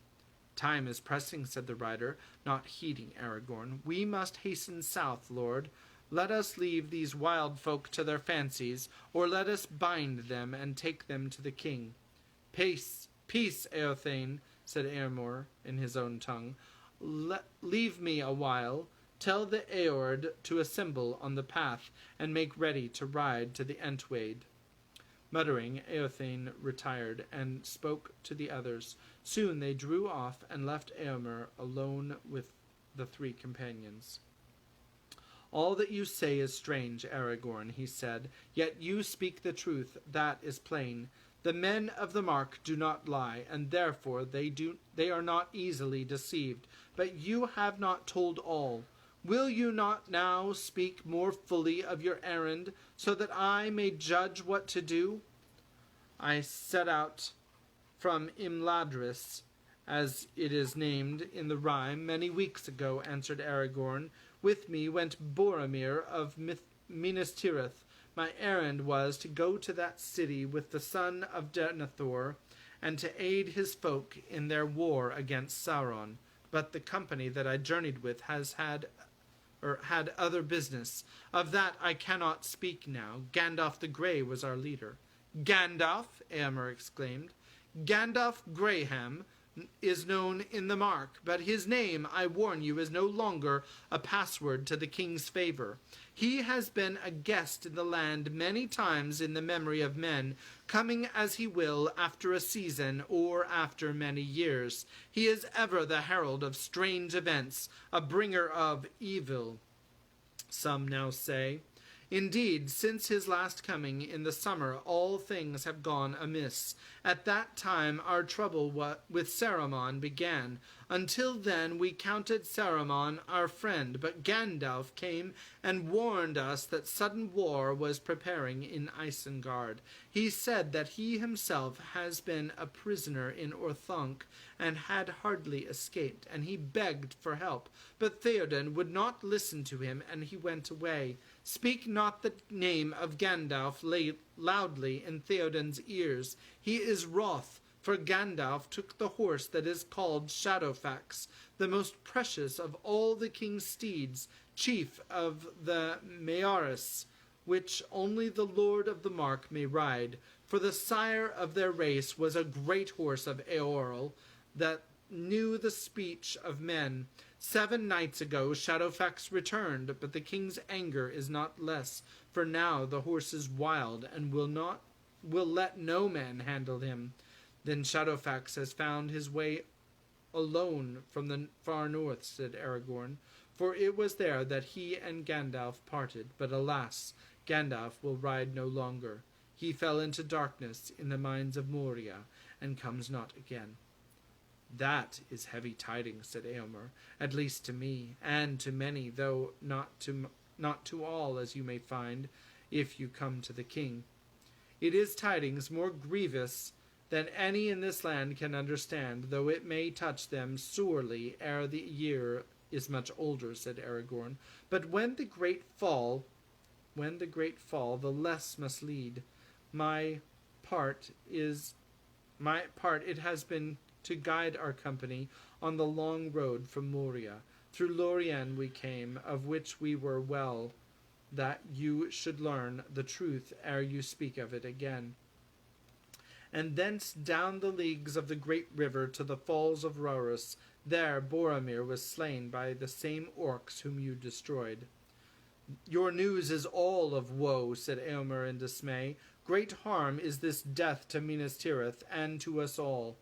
Speaker 3: Time is pressing, said the rider, not heeding Aragorn. We must hasten south, lord. Let us leave these wild folk to their fancies, or let us bind them and take them to the king. Peace, Eothane, said Eomer in his own tongue. Leave me a while. Tell the Eord to assemble on the path and make ready to ride to the Entwade. Muttering, Eothane retired and spoke to the others. Soon they drew off and left Eomer alone with the three companions. All that you say is strange, Aragorn, he said, yet you speak the truth, that is plain. The men of the Mark do not lie, and therefore they are not easily deceived. But you have not told all. Will you not now speak more fully of your errand, so that I may judge what to do? I set out from Imladris, as it is named in the rhyme, many weeks ago, answered Aragorn. With me went Boromir of Minas Tirith. My errand was to go to that city with the son of Denethor, and to aid his folk in their war against Sauron. But the company that I journeyed with had other business. Of that I cannot speak now. Gandalf the Grey was our leader. Gandalf? Eomer exclaimed. Gandalf Greyham is known in the Mark, but his name, I warn you, is no longer a password to the king's favor. He has been a guest in the land many times in the memory of men, coming as he will after a season or after many years. He is ever the herald of strange events, a bringer of evil, some now say. Indeed, since his last coming in the summer, all things have gone amiss. At that time our trouble with Saruman began. Until then we counted Saruman our friend, but Gandalf came and warned us that sudden war was preparing in Isengard. He said that he himself has been a prisoner in Orthanc and had hardly escaped, and he begged for help. But Theoden would not listen to him, and he went away. Speak not the name of Gandalf loudly in Theoden's ears. He is wroth, for Gandalf took the horse that is called Shadowfax, the most precious of all the king's steeds, chief of the Mearis, which only the Lord of the Mark may ride. For the sire of their race was a great horse of Eorl, that knew the speech of men. 7 nights ago Shadowfax returned, but the king's anger is not less, for now the horse is wild, and will let no man handle him. Then Shadowfax has found his way alone from the far north, said Aragorn, for it was there that he and Gandalf parted. But alas, Gandalf will ride no longer. He fell into darkness in the mines of Moria, and comes not again. That is heavy tidings, said Eomer, at least to me, and to many, though not to all, as you may find, if you come to the king. It is tidings more grievous than any in this land can understand, though it may touch them sorely ere the year is much older, said Aragorn. But when the great fall, the less must lead. My part it has been to guide our company on the long road from Moria. Through Lorien we came, of which we were well that you should learn the truth ere you speak of it again. And thence down the leagues of the great river to the falls of Rorus. There Boromir was slain by the same orcs whom you destroyed. Your news is all of woe, said Eomer in dismay. Great harm is this death to Minas Tirith and to us all.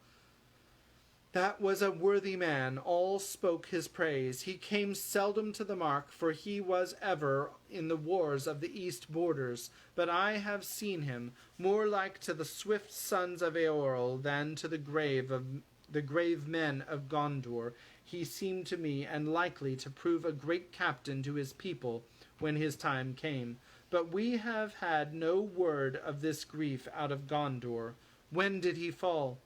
Speaker 3: That was a worthy man, all spoke his praise. He came seldom to the mark, for he was ever in the wars of the east borders. But I have seen him, more like to the swift sons of Eorl than to the grave men of Gondor. He seemed to me, and likely to prove a great captain to his people when his time came. But we have had no word of this grief out of Gondor. When did he fall?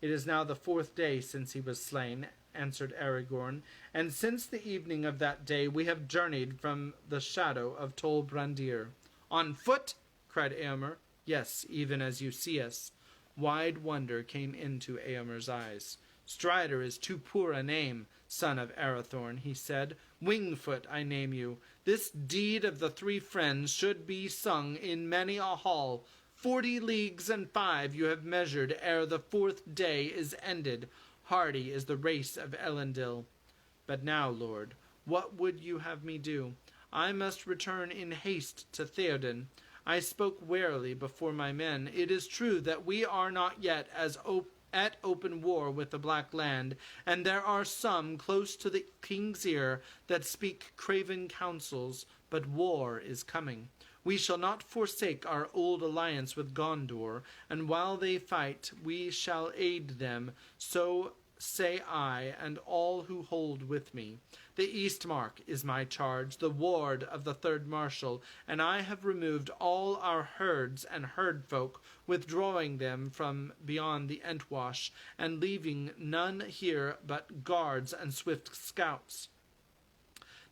Speaker 3: It is now the 4th day since he was slain, answered Aragorn, and since the evening of that day we have journeyed from the shadow of Tol Brandir. On foot? Cried Eomer. Yes, even as you see us. Wide wonder came into Eomer's eyes. Strider is too poor a name, son of Arathorn, he said. Wingfoot I name you. This deed of the 3 friends should be sung in many a hall. 40 leagues and 5 you have measured ere the 4th day is ended. Hardy is the race of Elendil. But now, Lord, what would you have me do? I must return in haste to Theoden. I spoke warily before my men. It is true that we are not yet at open war with the Black Land, and there are some close to the king's ear that speak craven counsels, but war is coming. We shall not forsake our old alliance with Gondor, and while they fight we shall aid them, so say I and all who hold with me. The Eastmark is my charge, the ward of the 3rd Marshal, and I have removed all our herds and herdfolk, withdrawing them from beyond the Entwash, and leaving none here but guards and swift scouts.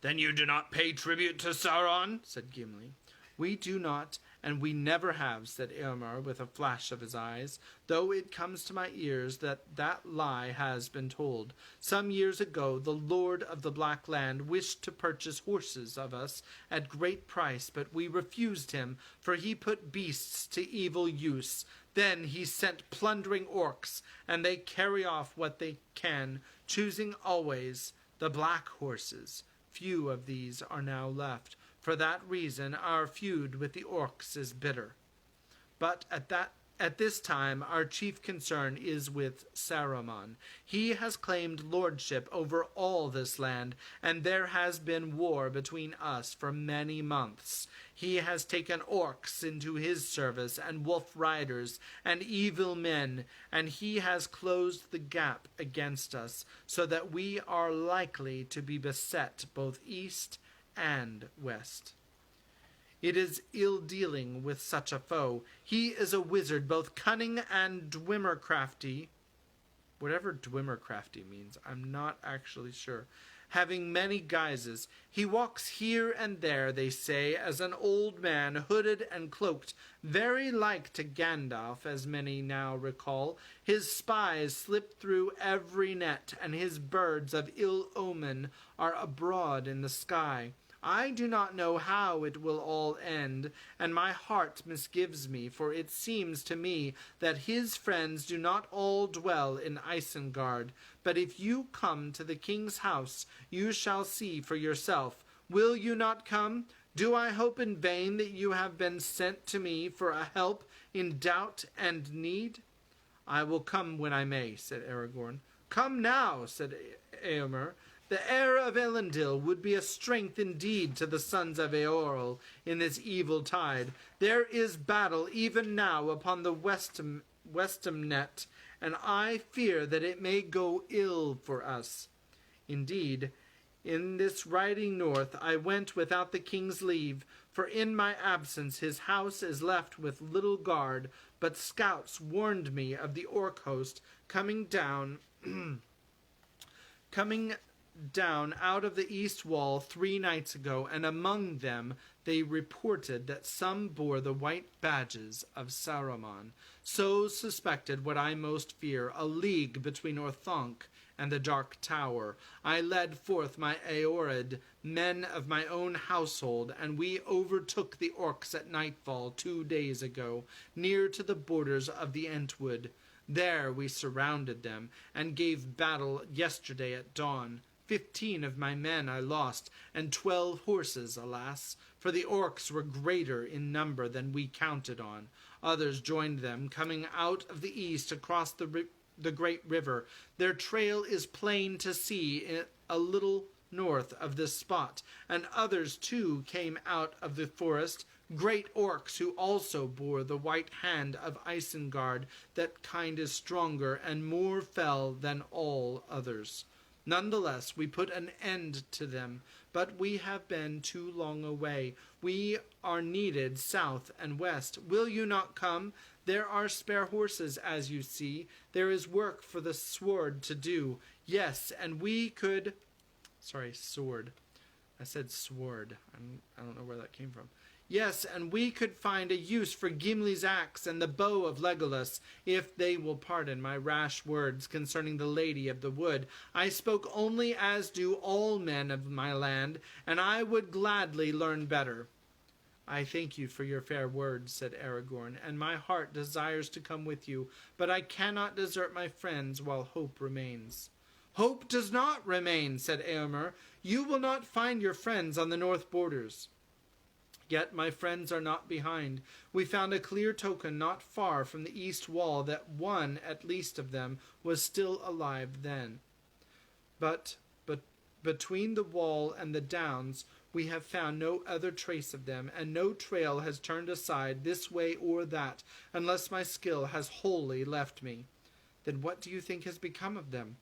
Speaker 3: Then you do not pay tribute to Sauron? Said Gimli. We do not, and we never have, said Eomer with a flash of his eyes, though it comes to my ears that lie has been told. Some years ago the Lord of the Black Land wished to purchase horses of us at great price, but we refused him, for he put beasts to evil use. Then he sent plundering orcs, and they carry off what they can, choosing always the black horses. Few of these are now left. For that reason our feud with the orcs is bitter. But at this time our chief concern is with Saruman. He has claimed lordship over all this land, and there has been war between us for many months. He has taken orcs into his service, and wolf riders, and evil men, and he has closed the gap against us, so that we are likely to be beset both east and west. It is ill dealing with such a foe. He is a wizard, both cunning and dwimmercrafty. Whatever dwimmercrafty means, I'm not actually sure. Having many guises, he walks here and there, they say, as an old man, hooded and cloaked, very like to Gandalf, as many now recall. His spies slip through every net, and his birds of ill omen are abroad in the sky. I do not know how it will all end, and my heart misgives me, for it seems to me that his friends do not all dwell in Isengard. But if you come to the king's house, you shall see for yourself. Will you not come? Do I hope in vain that you have been sent to me for a help in doubt and need? I will come when I may, said Aragorn. Come now, said Eomer. The heir of Elendil would be a strength indeed to the sons of Eorl in this evil tide. There is battle even now upon the Westamnet, and I fear that it may go ill for us. Indeed, in this riding north I went without the king's leave, for in my absence his house is left with little guard, but scouts warned me of the orc host coming down out of the east wall 3 nights ago, and among them they reported that some bore the white badges of Saruman. So suspected what I most fear, a league between Orthanc and the Dark Tower. I led forth my Aeorid, men of my own household, and we overtook the orcs at nightfall 2 days ago, near to the borders of the Entwood. There we surrounded them, and gave battle yesterday at dawn. 15 of my men I lost, and 12 horses, alas, for the orcs were greater in number than we counted on. Others joined them, coming out of the east across the great river. Their trail is plain to see a little north of this spot, and others too came out of the forest, great orcs who also bore the white hand of Isengard. That kind is stronger and more fell than all others. Nonetheless, we put an end to them, but we have been too long away. We are needed south and west. Will you not come? There are spare horses, as you see. There is work for the sword to do. Yes, and we could... sword. I said sword. I don't know where that came from. Yes, and we could find a use for Gimli's axe and the bow of Legolas, if they will pardon my rash words concerning the Lady of the Wood. I spoke only as do all men of my land, and I would gladly learn better. I thank you for your fair words, said Aragorn, and my heart desires to come with you, but I cannot desert my friends while hope remains. Hope does not remain, said Éomer. You will not find your friends on the north borders. Yet my friends are not behind. We found a clear token not far from the east wall that one, at least, of them was still alive then. But between the wall and the downs we have found no other trace of them, and no trail has turned aside this way or that, unless my skill has wholly left me. Then what do you think has become of them?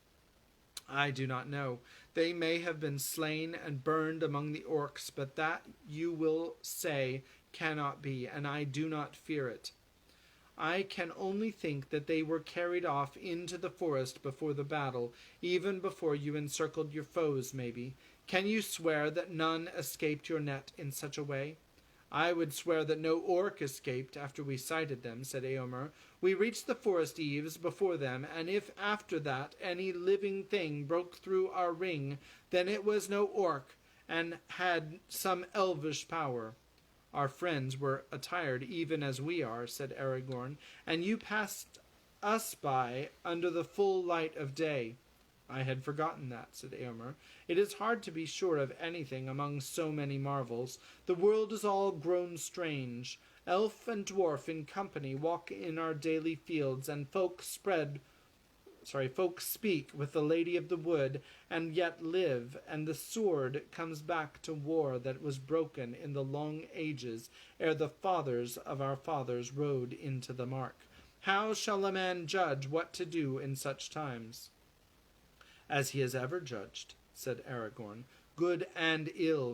Speaker 3: I do not know. They may have been slain and burned among the orcs, but that, you will say, cannot be, and I do not fear it. I can only think that they were carried off into the forest before the battle, even before you encircled your foes, maybe. Can you swear that none escaped your net in such a way? I would swear that no orc escaped after we sighted them, said Éomer. We reached the forest eaves before them, and if after that any living thing broke through our ring, then it was no orc, and had some elvish power. Our friends were attired even as we are, said Aragorn, and you passed us by under the full light of day. I had forgotten that, said Éomer. It is hard to be sure of anything among so many marvels. The world is all grown strange. Elf and dwarf in company walk in our daily fields, and folk speak with the Lady of the Wood, and yet live, and the sword comes back to war that was broken in the long ages ere the fathers of our fathers rode into the mark. How shall a man judge what to do in such times? As he has ever judged, said Aragorn. Good and ill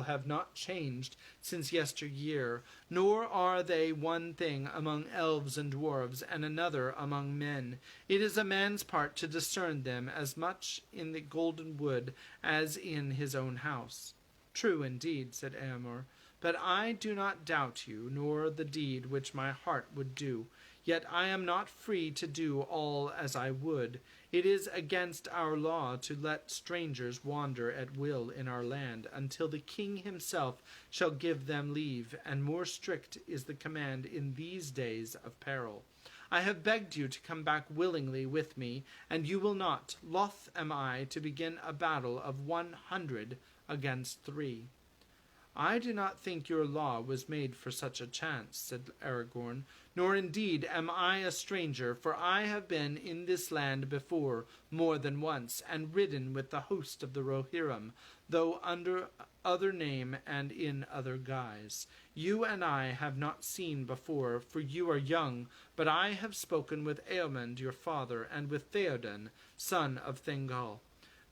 Speaker 3: have not changed since yesteryear, nor are they one thing among elves and dwarves, and another among men. It is a man's part to discern them as much in the golden wood as in his own house. True indeed, said Éomer, but I do not doubt you, nor the deed which my heart would do. Yet I am not free to do all as I would. It is against our law to let strangers wander at will in our land, until the king himself shall give them leave, and more strict is the command in these days of peril. I have begged you to come back willingly with me, and you will not. Loth am I to begin a battle of 100 against 3. I do not think your law was made for such a chance, said Aragorn, nor indeed am I a stranger, for I have been in this land before more than once, and ridden with the host of the Rohirrim, though under other name and in other guise. You and I have not seen before, for you are young, but I have spoken with Eomund your father, and with Theoden, son of Thingol.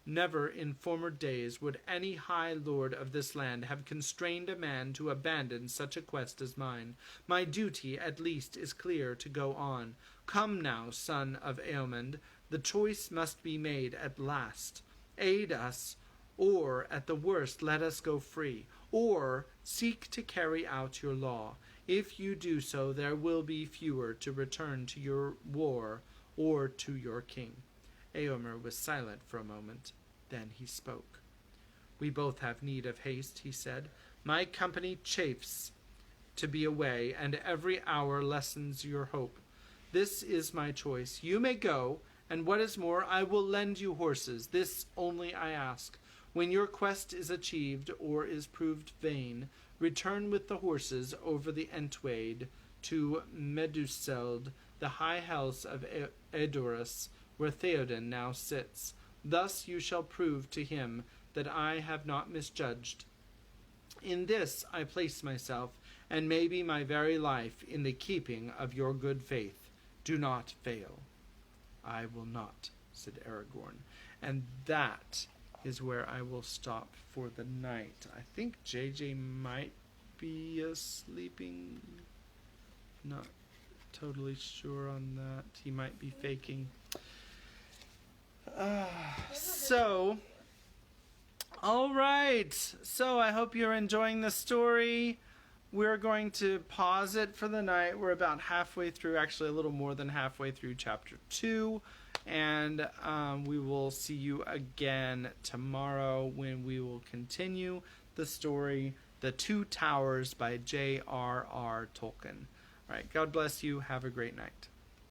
Speaker 3: Never in former days would any high lord of this land have constrained a man to abandon such a quest as mine. My duty, at least, is clear to go on. Come now, son of Eomund, the choice must be made at last. Aid us, or, at the worst, let us go free, or seek to carry out your law. If you do so, there will be fewer to return to your war or to your king. Éomer was silent for a moment. Then he spoke. We both have need of haste, he said. My company chafes to be away, and every hour lessens your hope. This is my choice. You may go, and what is more, I will lend you horses. This only I ask. When your quest is achieved or is proved vain, return with the horses over the Entwade to Meduseld, the high house of Edoras, where Theoden now sits. Thus you shall prove to him that I have not misjudged. In this I place myself, and maybe my very life, in the keeping of your good faith. Do not fail. I will not, said Aragorn. And that is where I will stop for the night. I think JJ might be sleeping. Not totally sure on that. He might be faking. All right. So I hope you're enjoying the story. We're going to pause it for the night. We're about halfway through, actually a little more than halfway through chapter 2. And we will see you again tomorrow when we will continue the story, The Two Towers by J.R.R. Tolkien. All right, God bless you. Have a great night.